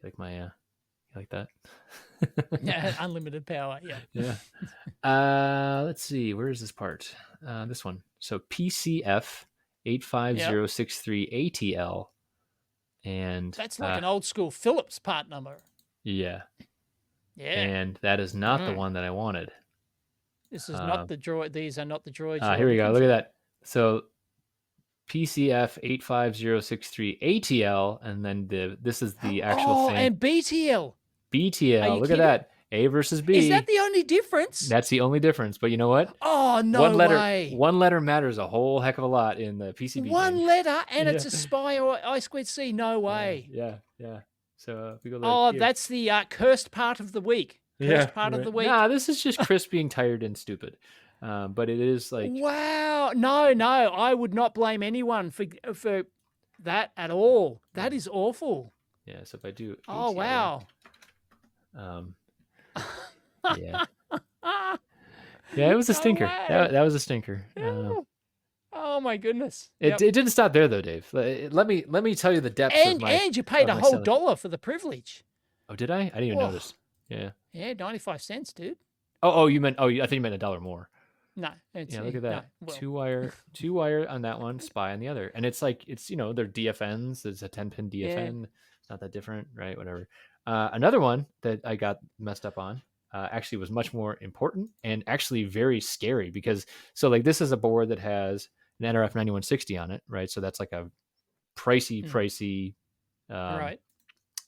like my you like that? Yeah, unlimited power. Yeah. Yeah. Let's see. Where is this part? This one. So PCF 85063 ATL. And that's like an old school Phillips part number. Yeah. And that is not the one that I wanted. This is not the droid. These are not the droids. Here we go. Look at that. So PCF 85063 ATL, and then this is the actual thing. And BTL. BTL. Look at that. A versus B. Is that the only difference? That's the only difference. But you know what? Oh, no way. One letter matters a whole heck of a lot in the PCB. One letter, and it's a SPY or I2C. No way. Yeah. So we go like that's the cursed part of the week. Cursed part of the week. Nah, this is just Chris being tired and stupid. But it is like... Wow. No. I would not blame anyone for that at all. That is awful. Yeah, so if I do... Oh, wow. Yeah. Yeah, it was a stinker. That was a stinker. Oh my goodness! It didn't stop there though, Dave. Let me tell you the depths of my... And you paid a whole $1 for the privilege. Oh, did I? I didn't even notice. Yeah. Yeah, 95 cents, dude. Oh, you meant... Oh, I think you meant $1 more. No. Look at that. No, two wire on that one, SPY on the other, and it's like they're DFNs. There's a 10-pin DFN. It's not that different, right? Whatever. Another one that I got messed up on actually was much more important and actually very scary because this is a board that has an NRF 9160 on it, right? So that's like a pricey. Right.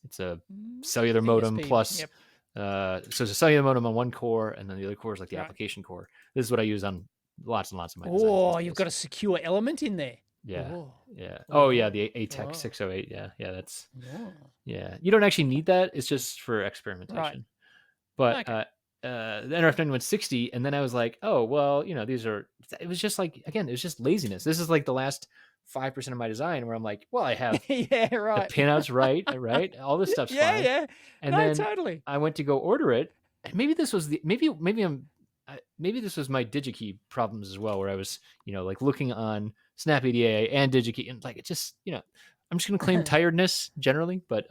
It's a cellular modem plus. Yep. So it's a cellular modem on one core, and then the other core is like the application core. This is what I use on lots and lots of my designs. Oh, you've got a secure element in there. Yeah. Yeah. Oh, yeah. The ATEC 608. Yeah. That's. Yeah. You don't actually need that. It's just for experimentation. Right. But the NRF 9160, and then I was like, oh well, these are. It was just like, again, it was just laziness. This is like the last 5% of my design where I'm like, well, I have the pinouts right, all this stuff's fine. Yeah. And then totally. I went to go order it, and maybe this was maybe this was my DigiKey problems as well, where I was like looking on SnapADA and DigiKey, and like it just I'm just gonna claim tiredness generally, but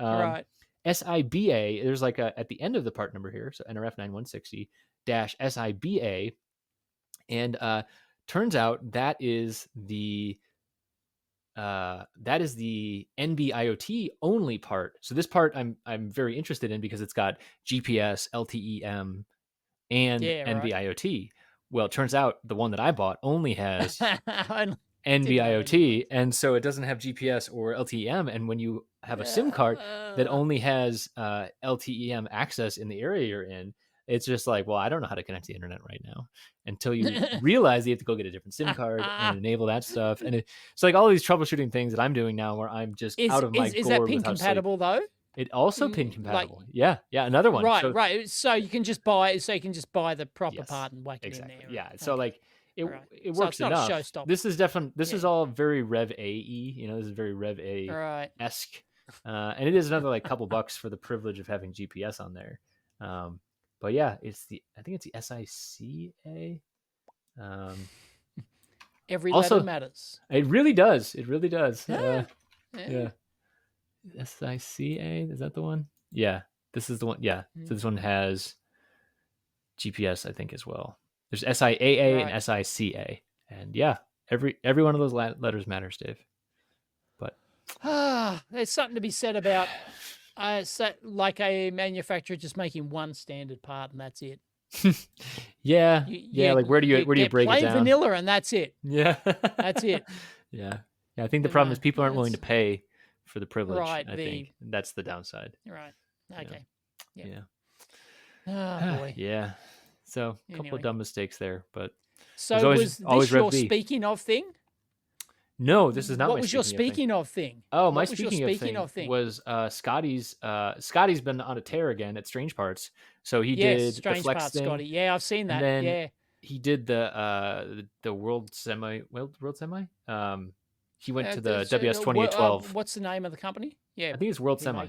SIBA, there's like at the end of the part number here, so NRF 9160 SIBA, and turns out that is the NB-IoT only part. So this part I'm very interested in because it's got GPS, LTE-M, and NB-IoT. Well, it turns out the one that I bought only has NB-IoT, and so it doesn't have GPS or LTE-M. And when you have a SIM card that only has LTE-M access in the area you're in, it's just like, well, I don't know how to connect to the internet right now, until you realize you have to go get a different SIM card and enable that stuff. And it's like all these troubleshooting things that I'm doing now where I'm just out of my gourd. Is that pin compatible though? It also pin compatible. Yeah, another one. Right. So you can just buy the proper part and whack it in there. Yeah. So like it works enough. This is definitely is all very Rev A-y. This is very Rev A esque. And it is another like couple bucks for the privilege of having GPS on there. But yeah, I think it's the SICA. Every letter matters. It really does. Yeah. SICA, is that the one? Yeah, this is the one. Yeah, so this one has GPS, I think, as well. There's SIAA and SICA, and yeah, every one of those letters matters, Dave. But there's something to be said about like a manufacturer just making one standard part and that's it. yeah, like where do you break it down? Plain vanilla and that's it. Yeah, that's it. Yeah. I think the problem is people aren't willing to pay for the privilege. Right. I think that's the downside. Right. Okay. Yeah. Oh boy. Yeah. So a couple of dumb mistakes there, but so was this your speaking of thing? No, this is not. What was your speaking of thing? Oh, my speaking of thing was Scotty's. Scotty's been on a tear again at Strange Parts, so he did Strange the Flex Parts, thing. Scotty. Yeah, I've seen that. And then he did the World Semi. He went to the WS 2012. What's the name of the company? Yeah, I think it's World Semi.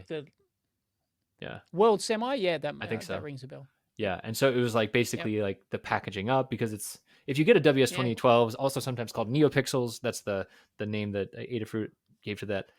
Yeah, World Semi. Yeah, I think so. That rings a bell. Yeah, and so it was like basically like the packaging up, because it's, if you get a WS 2012, also sometimes called NeoPixels, that's the name that Adafruit gave to that.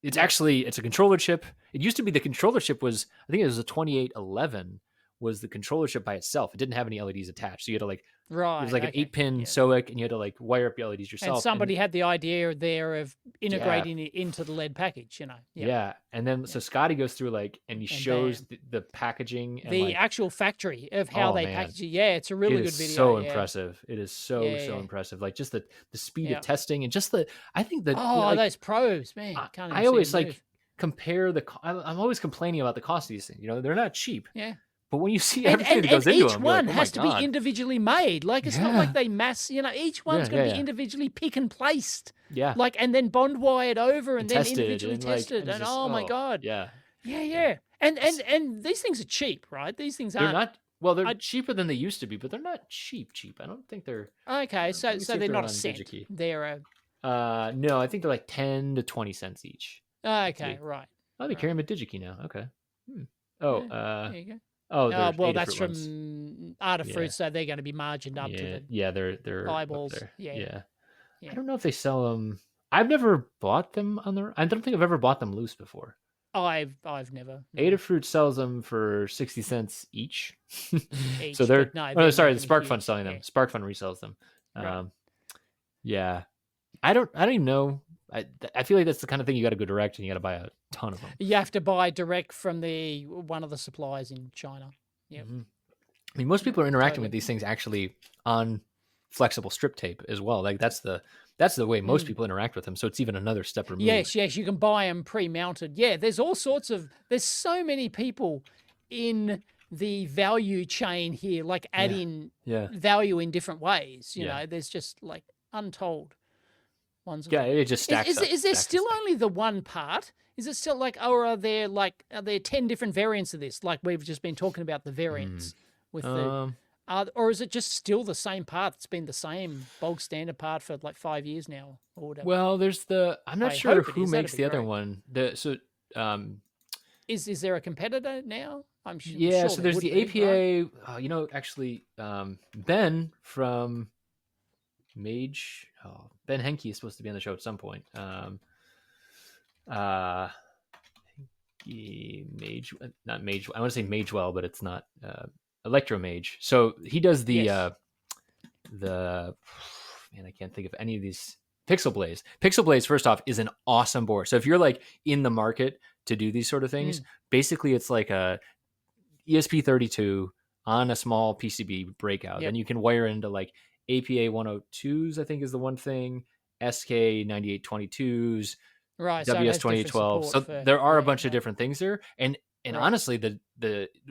It's a controller chip. It used to be the controller chip was, I think it was a 2811 was the controller chip by itself. It didn't have any LEDs attached, so you had to like, it was like an 8-pin SOIC, and you had to like wire up your LEDs yourself. And somebody had the idea there of integrating it into the LED package, Yeah, and then so Scotty goes through like, and he shows the packaging, and the actual factory of how they package it. Yeah, it's a really good video. So impressive. It is so impressive. Like just the speed of testing, and just I think that those probes, man. I always like compare I'm always complaining about the cost of these things. They're not cheap. Yeah. But when you see everything that goes into them, each one has to be individually made. Like it's not like they mass. Each one's going to be individually pick and placed. Yeah. Like, and then bond wired over, and then tested, individually tested. And oh my god. Yeah. Yeah. And these things are cheap, right? These things aren't. They're not. Well, they're cheaper than they used to be, but they're not cheap. I don't think they're. Okay, so they're not a cent. They're a. No, I think they're like 10 to 20 cents each. Okay, right. Oh, they carry them at DigiKey now. Okay. Oh, there you go. Oh, well, that's from Adafruit, so they're going to be margined up to the they're eyeballs. Yeah. I don't know if they sell them. I've never bought them on their. I don't think I've ever bought them loose before. I've never. No. Adafruit sells them for 60 cents each. So they're. The SparkFun selling them. SparkFun resells them. Right. Yeah, I don't even know. I feel like that's the kind of thing you got to go direct, and you got to buy a ton of them. You have to buy direct from one of the suppliers in China. Yeah. Mm-hmm. I mean, most people are interacting with these things actually on flexible strip tape as well. Like that's the way most people interact with them. So it's even another step removed. Yes, you can buy them pre-mounted. Yeah, there's so many people in the value chain here, like adding value in different ways. You know, there's just like untold ones. Yeah, it just stacks up. Is there still only the one part? Is it still like, or are there 10 different variants of this? Like we've just been talking about the variants with or is it just still the same part? It's been the same bulk standard part for like 5 years now or whatever. Well, there's I'm not sure who makes the other one. Is there a competitor now? I'm sure. Yeah, so there's the APA. Right? Actually, Ben from Mage. Ben Henke is supposed to be on the show at some point. Mage, not Mage. I want to say Magewell, but it's not Electromage. So he does the man. I can't think of any of these. Pixel Blaze. Pixel Blaze, first off, is an awesome board. So if you're like in the market to do these sort of things, basically it's like a ESP32 on a small PCB breakout. Then you can wire into like APA 102s, I think is the one thing, SK 9822s, right, WS 2012. So there are a bunch of different things there. And honestly, the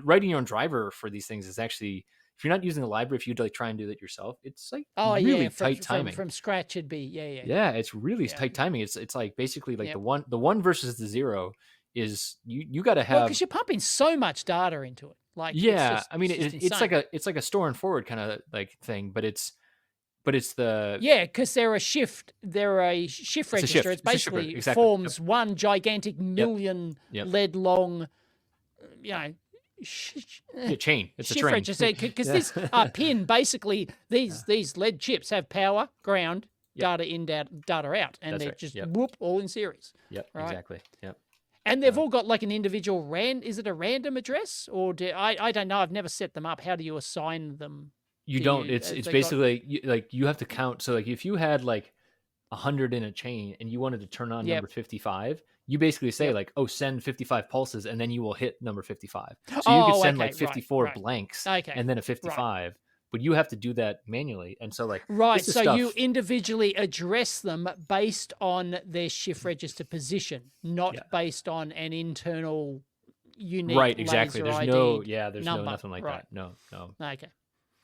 writing your own driver for these things is actually, if you're not using the library, if you like try and do it yourself, it's like really tight timing. From scratch it'd be Yeah, it's really tight timing. It's like basically like the one versus the zero is you got to have, because you're pumping so much data into it. Like it's like a store and forward kind of like thing, but it's the because they're a shift register. It's basically forms one gigantic million lead long, chain. It's shift a train register, because this pin basically these lead chips have power, ground, data in, data out, and they're just whoop all in series. Yep, right? Exactly. Yep. And they've all got like an individual is it a random address, or I don't know. I've never set them up. How do you assign them? You don't. It's basically like you have to count. So like if you had like 100 in a chain and you wanted to turn on number 55, you basically say like, oh, send 55 pulses, and then you will hit number 55. So you could send like 54 blanks and then a 55. But you have to do that manually. And so like, so you individually address them based on their shift register position, not based on an internal unique exactly. There's ID there's number. nothing like that. No. Okay.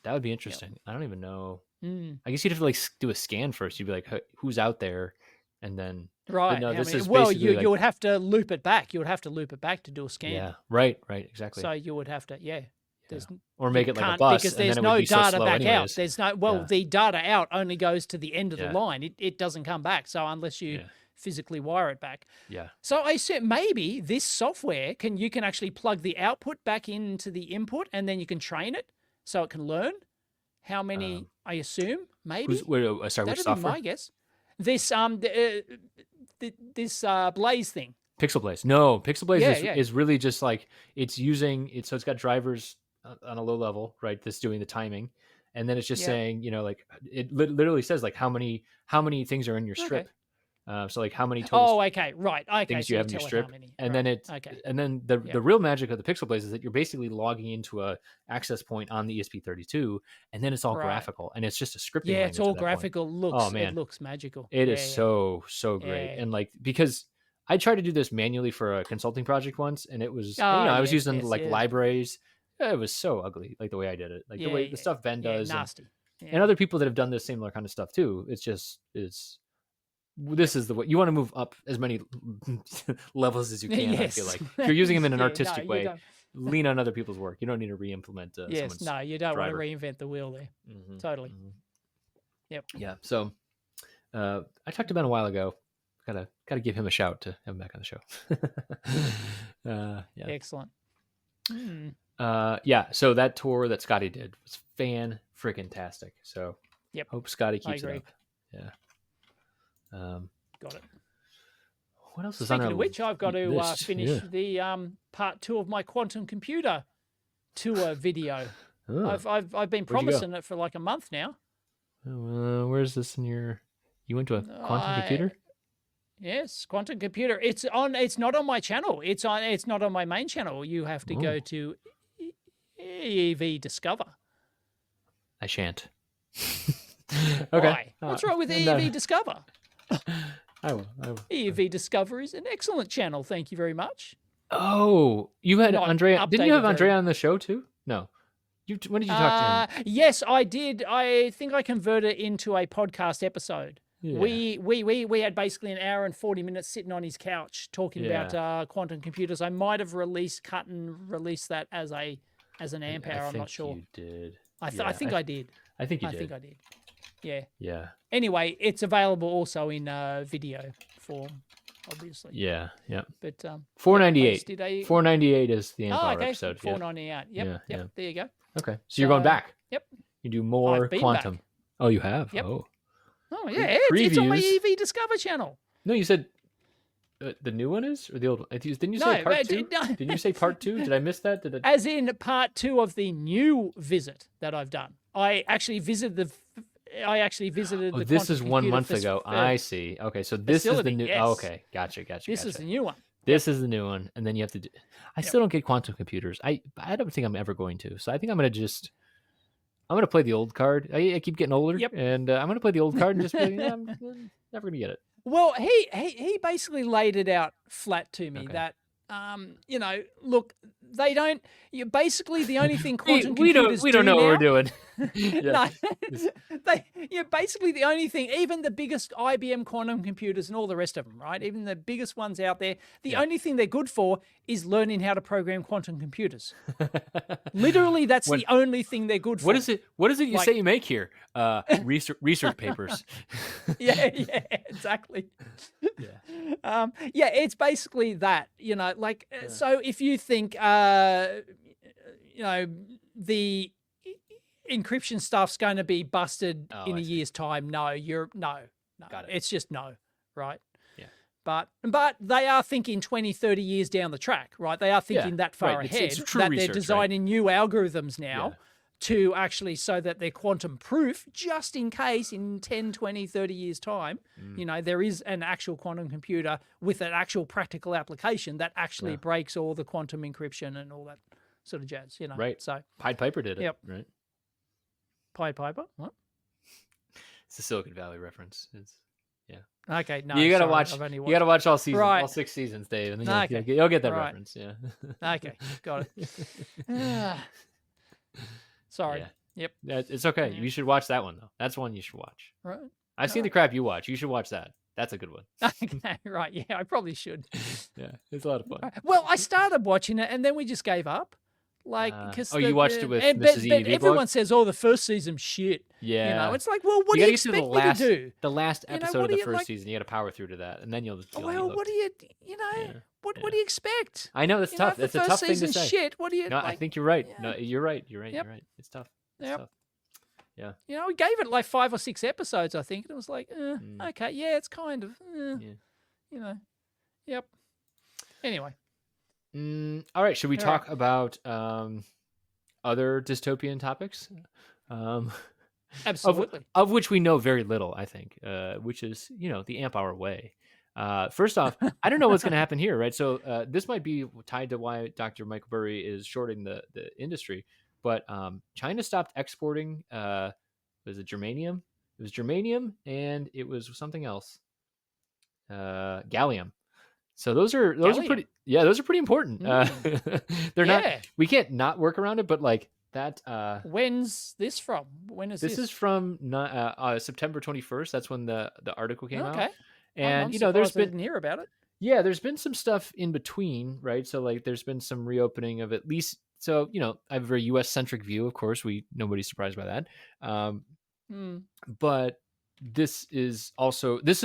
That would be interesting. I don't even know. I guess you'd have to like do a scan first. You'd be like, who's out there? And then no, this is you would have to loop it back. You would have to loop it back to do a scan. Yeah. Right. Exactly. So you would have to or make it like a bus, because there's and then no it would be data so slow back anyways. out. There's no the data out only goes to the end of the line. It doesn't come back. So unless you physically wire it back. Yeah. So I said maybe this software you can actually plug the output back into the input, and then you can train it so it can learn how many. I assume maybe. Which software? Be my guess. This this Blaze thing. Pixel Blaze. No, Pixel Blaze is really just like it's using it. So it's got drivers on a low level, right? That's doing the timing, and then it's just saying, like it literally says like how many things are in your strip. So like how many total things so you have in your strip, and then and then the real magic of the Pixel Blaze is that you're basically logging into a access point on the ESP32, and then it's all graphical, and it's just a scripting. Yeah, it's all graphical. It looks magical. It is so great, and like because I tried to do this manually for a consulting project once, and it was I was using libraries. It was so ugly, like the way I did it, like the way the stuff Ben does, nasty, and other people that have done this similar kind of stuff too. It's just this is the way you want to move up as many levels as you can. I feel like if you're using them in an artistic way, lean on other people's work. You don't need to re-implement. You don't want to reinvent the wheel there. Totally. Yep. Yeah. So I talked about him a while ago. Gotta give him a shout to have him back on the show. Excellent. So that tour that Scotty did was fan-freaking-tastic. So hope Scotty keeps it up. Yeah. Got it. What else is Speaking on our of which, I've got to finish the part 2 of my quantum computer tour video. I've been promising it for like a month now. Where's this in your? You went to a quantum computer? Yes, quantum computer. It's not on my channel. It's not on my main channel. You have to go to EEV Discover. I shan't. Okay. Why? What's wrong with EEV Discover? I will. EEV Discover is an excellent channel. Thank you very much. Oh, you had Andrea. Didn't you have Andrea on the show too? No. When did you talk to him? Yes, I did. I think I converted it into a podcast episode. Yeah. We had basically an hour and 40 minutes sitting on his couch talking about quantum computers. I might have cut and released that as an amp hour. I'm not sure. You did. I think I did. I think you did. I think I did. Yeah. Yeah. Anyway, it's available also in video form, obviously. Yeah. Yeah. But $4.98. $4.98 is the amp hour episode. $4.98. Yep. There you go. Okay. So you're going back. Yep. You do more quantum. Back. Oh, you have. Yep. Oh yeah. It's on my EV Discover channel. No, you said the new one is, or the old one? Didn't you say part 2? Did you say part 2? Did I miss that? As in part 2 of the new visit that I've done. I actually visited the. Oh, this is 1 month ago. I see. Okay, so this is the new. Yes. Oh, okay, gotcha. This is the new one. This is the new one, and then you have to do. I still don't get quantum computers. I don't think I'm ever going to. So I think I'm gonna play the old card. I keep getting older, and I'm gonna play the old card and just be like, I'm never gonna get it. Well, he basically laid it out flat to me that look, they don't. Basically, the only thing quantum computers we don't know what we're doing. Basically the only thing. Even the biggest IBM quantum computers and all the rest of them, right? Even the biggest ones out there, the only thing they're good for is learning how to program quantum computers. Literally, that's the only thing they're good for. What is it? What is it you say you make here? Research papers. Yeah, exactly. It's basically that, so if you think, the encryption stuff's going to be busted in a year's time, no. Got it. It's just no, right? Yeah. but they are thinking 20, 30 years down the track, right? They are thinking that far ahead. It's true that research, they're designing new algorithms now to actually so that they're quantum proof, just in case in 10, 20, 30 years time, there is an actual quantum computer with an actual practical application that actually breaks all the quantum encryption and all that sort of jazz, Right. So Pied Piper did it, right? Pied Piper? What? It's a Silicon Valley reference. Okay, no, you gotta watch. You gotta watch all seasons, all 6 seasons, Dave, and then you'll get that reference. Yeah. Okay, got it. Sorry. Yep. It's okay. You should watch that one though. That's one you should watch. Right. I've seen the crap you watch. You should watch that. That's a good one. Okay, right. Yeah, I probably should. Yeah, it's a lot of fun. Well, I started watching it and then we just gave up. Because you watched it with Mrs. but everyone says, "Oh, the first season's shit." Yeah, it's like, well, what do you expect me to do? The last episode of the first season, you got to power through to that, and then you'll well, what do you, what do you expect? I know that's tough. It's a tough thing to say. Shit. What do you? No, I think you're right. No, you're right. You're right. It's tough. It's tough. Yeah. We gave it like 5 or 6 episodes, I think, and it was like, okay, yeah, it's kind of, Yep. Anyway. All right. Should we talk about other dystopian topics? Absolutely. Of which we know very little, I think, which is, the amp hour way. First off, I don't know what's going to happen here, right? So this might be tied to why Dr. Michael Burry is shorting the industry, but China stopped exporting, was it germanium? It was germanium and it was something else, gallium. So those are pretty, those are pretty important. They're not, we can't not work around it, but like that. When's this from? When is this? This is from September 21st. That's when the article came out. And there's been, I didn't hear about it. Yeah, there's been some stuff in between, right? So like there's been some reopening of at least, so, I have a very US centric view, of course, nobody's surprised by that. But this is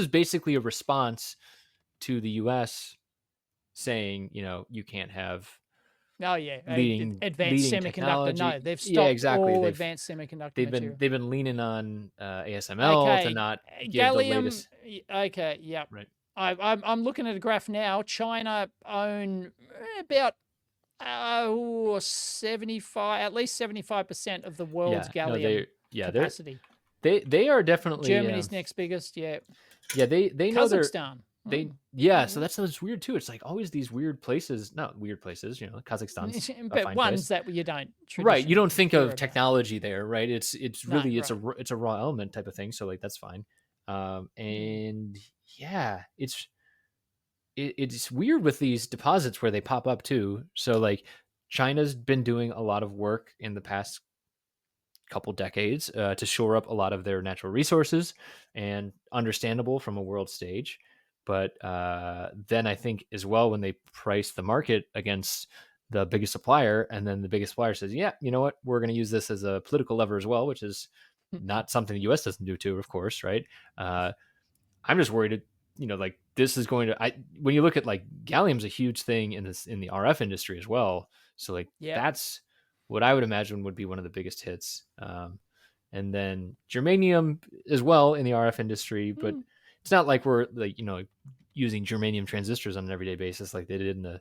basically a response to the US saying, you can't have advanced semiconductor. Technology. No, they've stopped all advanced semiconductor material. They've been leaning on ASML to not give gallium, the latest. Okay, yeah. Right. I'm looking at a graph now. China own about 75, at least 75% of the world's gallium capacity. They are definitely Germany's next biggest. Yeah. Yeah, they know Kazakhstan. So that's weird too. It's like always these weird places, not weird places, Kazakhstan's but ones that you don't right. You don't think of technology there, right? It's really it's a raw element type of thing. So like that's fine. And yeah, it's weird with these deposits where they pop up too. So like China's been doing a lot of work in the past couple decades to shore up a lot of their natural resources, and understandable from a world stage. But then I think as well, when they price the market against the biggest supplier, and then the biggest supplier says, yeah, you know what, we're going to use this as a political lever as well, which is not something the US doesn't do too, of course, right? I'm just worried, like this is going to, when you look at like gallium's a huge thing in the RF industry as well. So like that's what I would imagine would be one of the biggest hits. And then germanium as well in the RF industry, but it's not like we're like, using germanium transistors on an everyday basis like they did in the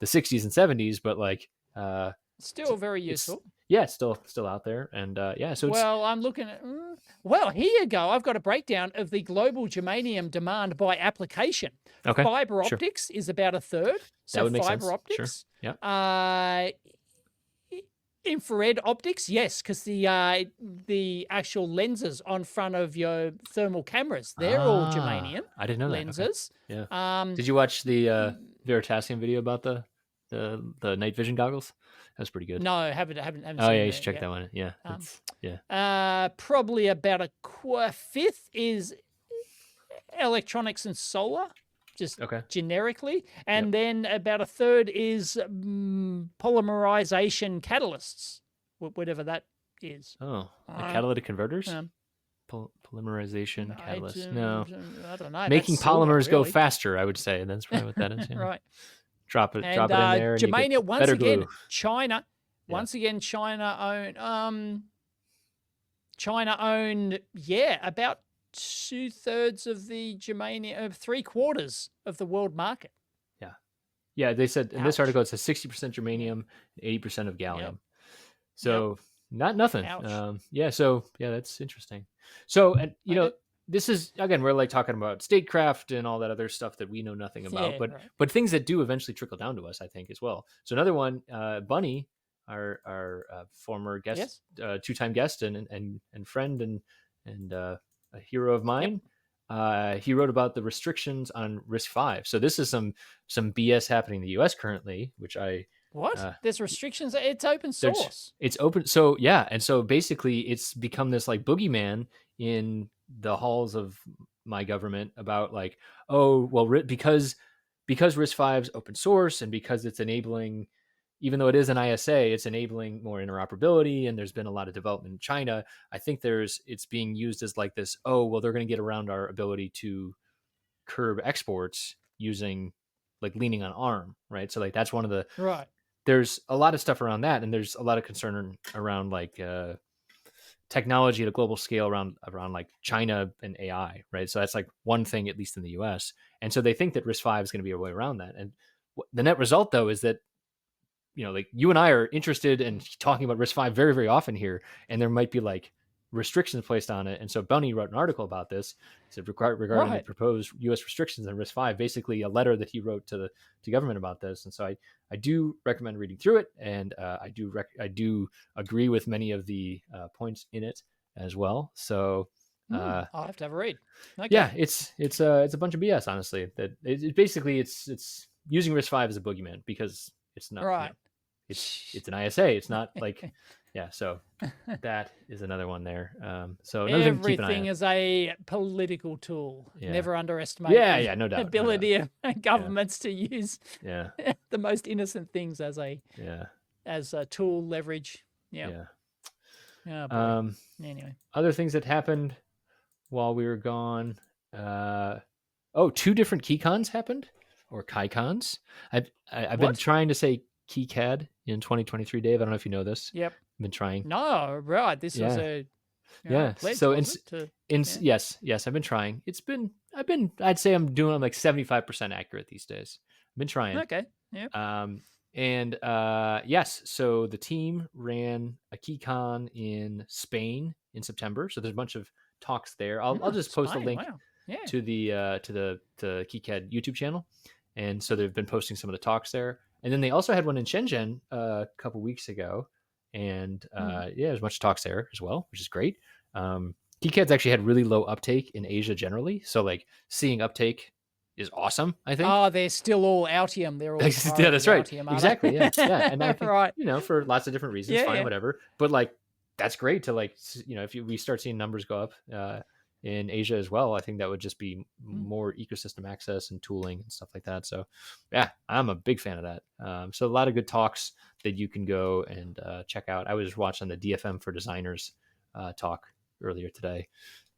60s and 70s, but like still very useful. It's still out there. And so I'm looking at here you go. I've got a breakdown of the global germanium demand by application. Okay, fiber optics is about a third. So that would make fiber sense. optics. Sure. Yeah. Infrared optics, yes, because the actual lenses on front of your thermal cameras, they're all germanium. I didn't know lenses. That. Okay. Yeah. Did you watch the Veritasium video about the night vision goggles? That was pretty good. No, haven't seen yeah, you should check that one. Yeah. Probably about a fifth is electronics and solar. Just generically, and then about a third is polymerization catalysts, whatever that is. Oh, catalytic converters? Polymerization catalysts. No, I don't know. Making polymers go faster, I would say. That's probably what that is. Yeah. Right. Drop it in there. And germanium, once again, glue. China. Once again, China owned. About 2/3 of the germanium, 3/4 of the world market. Yeah. Yeah, they said in this Ouch. article, it says 60% germanium, 80% of gallium. Yep. So not nothing. Ouch. So that's interesting. So, and Okay. this is, again, we're like talking about statecraft and all that other stuff that we know nothing about, Yeah, but things that do eventually trickle down to us, I think, as well. So another one, Bunny, our former guest, yes. 2-time guest and friend and a hero of mine. Yep. He wrote about the restrictions on RISC-V. So this is some BS happening in the U.S. currently, which what? There's restrictions. It's open source. It's open. So yeah, and so basically, it's become this like boogeyman in the halls of my government about like, oh well, because RISC-V is open source and because it's enabling, even though it is an ISA, it's enabling more interoperability, and there's been a lot of development in China. I think it's being used as like this. Oh well, they're going to get around our ability to curb exports using like leaning on ARM, right? So like that's one of the right. There's a lot of stuff around that, and there's a lot of concern around like technology at a global scale around like China and AI, right? So that's like one thing, at least in the US. And so they think that RISC-V is going to be a way around that. And the net result, though, is that, like you and I are interested in talking about RISC-V very, very often here, and there might be like restrictions placed on it. And so Bunny wrote an article about this. He said regarding the proposed U.S. restrictions on RISC-V, basically a letter that he wrote to government about this. And so I do recommend reading through it, and I do agree with many of the points in it as well. So I'll have to have a read. Okay. Yeah, it's a bunch of BS, honestly. That it basically it's using RISC-V as a boogeyman because it's not right. It's an ISA. It's not like yeah. So that is another one there. So another everything thing to keep an eye on. is a political tool. Yeah. Never underestimate. Yeah, no doubt. Ability of governments to use the most innocent things as a tool leverage. Yeah. Anyway, other things that happened while we were gone. 2 different KeyCons happened, or KaiCons. I've been trying to say KeyCAD in 2023, Dave. I don't know if you know this. Yep. I've been trying. No, right. This was a pledge, so yes, I've been trying. I'd say I'm like 75% accurate these days. I've been trying. Okay. Yeah. And yes, so the team ran a KeyCon in Spain in September. So there's a bunch of talks there. I'll just post a link to the KeyCAD YouTube channel. And so they've been posting some of the talks there. And then they also had one in Shenzhen a couple weeks ago. And there's a bunch of talks there as well, which is great. KeyCAD's actually had really low uptake in Asia generally. So like seeing uptake is awesome, I think. Oh, they're still all Altium. They're all yeah, that's right. Altium, exactly. Yeah. And I think, right. For lots of different reasons, fine, whatever. But like, that's great to like, if we start seeing numbers go up in Asia as well, I think that would just be more ecosystem access and tooling and stuff like that. So yeah, I'm a big fan of that. So a lot of good talks that you can go and check out. I was watching the DFM for Designers talk earlier today,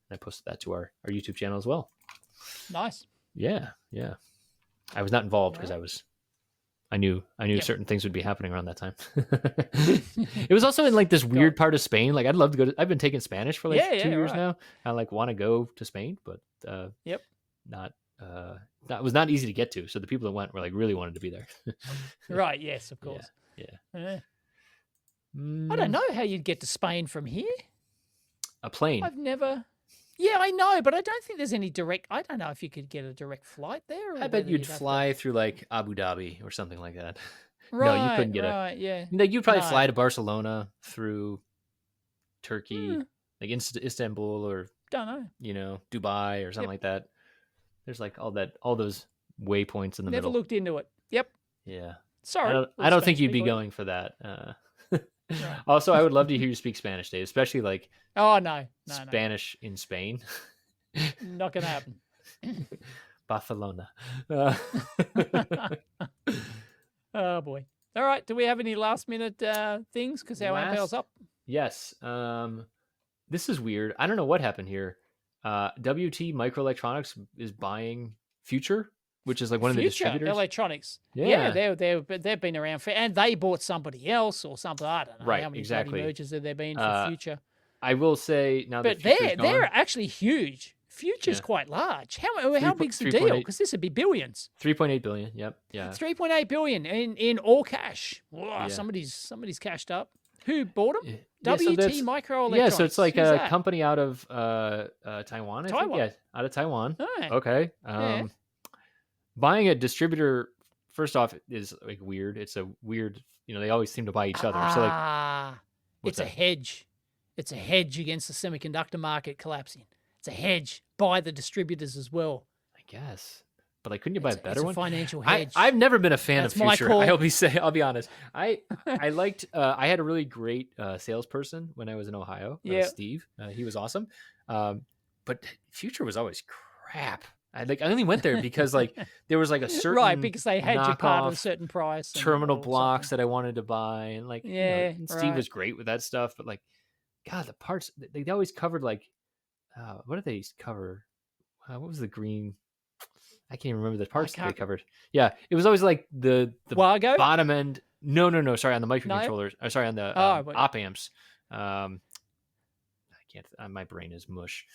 and I posted that to our YouTube channel as well. Nice. Yeah. I was not involved because I knew certain things would be happening around that time. It was also in like this weird part of Spain. Like I'd love to go I've been taking Spanish for like 2 years now. I like want to go to Spain, but not that was not easy to get to. So the people that went were like really wanted to be there. Right. Yes, of course. Yeah. I don't know how you'd get to Spain from here. A plane. I've never. Yeah, I know, but I don't think there's any direct. I don't know if you could get a direct flight there. I bet you'd fly through like Abu Dhabi or something like that. Right, no, you couldn't get Like you'd probably fly to Barcelona through Turkey, like Istanbul, or don't know, Dubai or something like that. There's like all those waypoints in the middle. Never looked into it. Yep. Yeah. Sorry. I don't think you'd be going for that. Right. Also, I would love to hear you speak Spanish, Dave, especially like Spanish in Spain. Not gonna happen. Barcelona. Oh boy. All right. Do we have any last minute things? Because our AMPL's up. Yes. This is weird. I don't know what happened here. WT Microelectronics is buying Future, which is like one of the distributors. Electronics. Yeah, they've been around and they bought somebody else or something. I don't know how many mergers have there been for Future. I will say now, but they're actually huge. Future's quite large. How big's the deal? Because this would be billions. 3.8 billion. Yep. Yeah. 3.8 billion in all cash. Wow, somebody's cashed up. Who bought them? WT Microelectronics. Yeah, so it's like a company out of Taiwan. I think. Yeah, out of Taiwan. Right. Okay. Buying a distributor, first off, is like weird. It's a weird. They always seem to buy each other. So like, it's a hedge. It's a hedge against the semiconductor market collapsing. It's a hedge. Buy the distributors as well. I guess. But like, couldn't you buy a better one? It's a financial hedge. I've never been a fan of Future. I'll be honest. I liked. I had a really great salesperson when I was in Ohio. Steve. He was awesome. But Future was always crap. I only went there because like there was like a certain because they had your part at a certain price. Terminal blocks that I wanted to buy, and like and Steve was great with that stuff. But like, God, the parts they always covered like. What did they cover? What was the green? I can't even remember the parts that they covered. Yeah, it was always like the bottom end. No. Sorry, on the microcontrollers. No? Sorry, on the op amps. I can't. My brain is mush.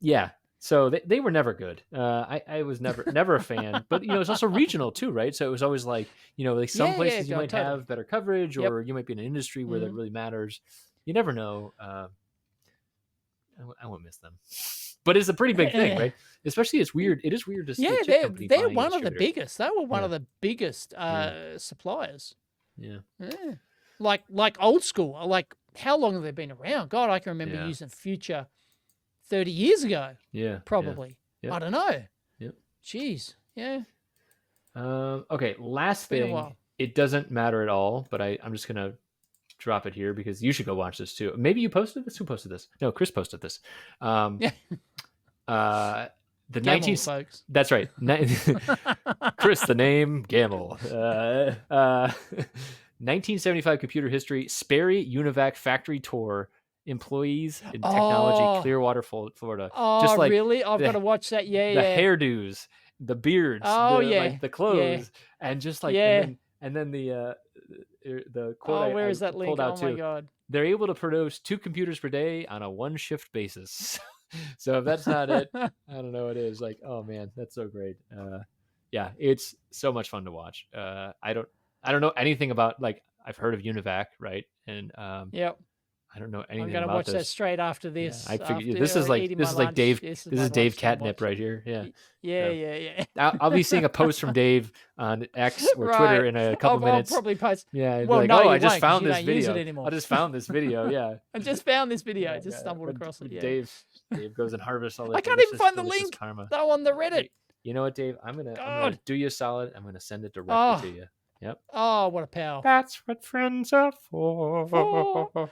Yeah. So they were never good. I was never a fan. But it's also regional too, right? So it was always like like some places you might have better coverage, or you might be in an industry where that really matters. You never know. I won't miss them, but it's a pretty big thing, right? Especially it's weird. It is weird to see. Yeah, they're one of the biggest. They were one of the biggest suppliers. Yeah. Like old school. Like how long have they been around? God, I can remember using Future 30 years ago. Yeah, probably. Yeah. I don't know. Yep. Jeez. Yeah. Okay. Last thing. It doesn't matter at all, but I'm just gonna drop it here because you should go watch this too. Maybe you posted this. Who posted this? No, Chris posted this. The Gamble, 19th folks. That's right. Chris, the name Gamble. 1975 computer history. Sperry Univac factory tour. Employees in technology, Clearwater, Florida. Oh, just like really? I've got to watch that. Yeah, the hairdos, the beards, the clothes, and just like and then the quote. Where is that link? Pulled out my God! They're able to produce 2 computers per day on a 1-shift basis. So if that's not it, I don't know what is. Like, oh man, that's so great. Yeah, it's so much fun to watch. I don't know anything about like I've heard of Univac, right? And I don't know anything. I'm gonna watch that straight after this. Yeah, I figured this is like Dave. This is Dave Catnip right here. Yeah. I'll be seeing a post from Dave on X or Twitter in a couple minutes. I'll probably post. Yeah, well, like, no, I just found this video. I just found this video. Yeah, I just found this video. I just stumbled across it. Yeah. Dave goes and harvests all this. I can't even find the link. Though on the Reddit. You know what, Dave? I'm gonna do you a solid. I'm gonna send it directly to you. Yep. Oh, what a pal. That's what friends are for.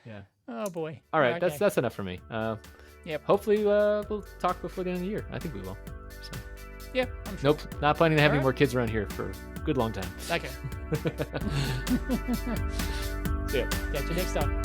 Yeah. Oh boy. All right, that's enough for me. Yep. Hopefully we'll talk before the end of the year. I think we will. So. Yep. I'm sure. Nope. Not planning to have any more kids around here for a good long time. Okay. See ya. Catch you next time.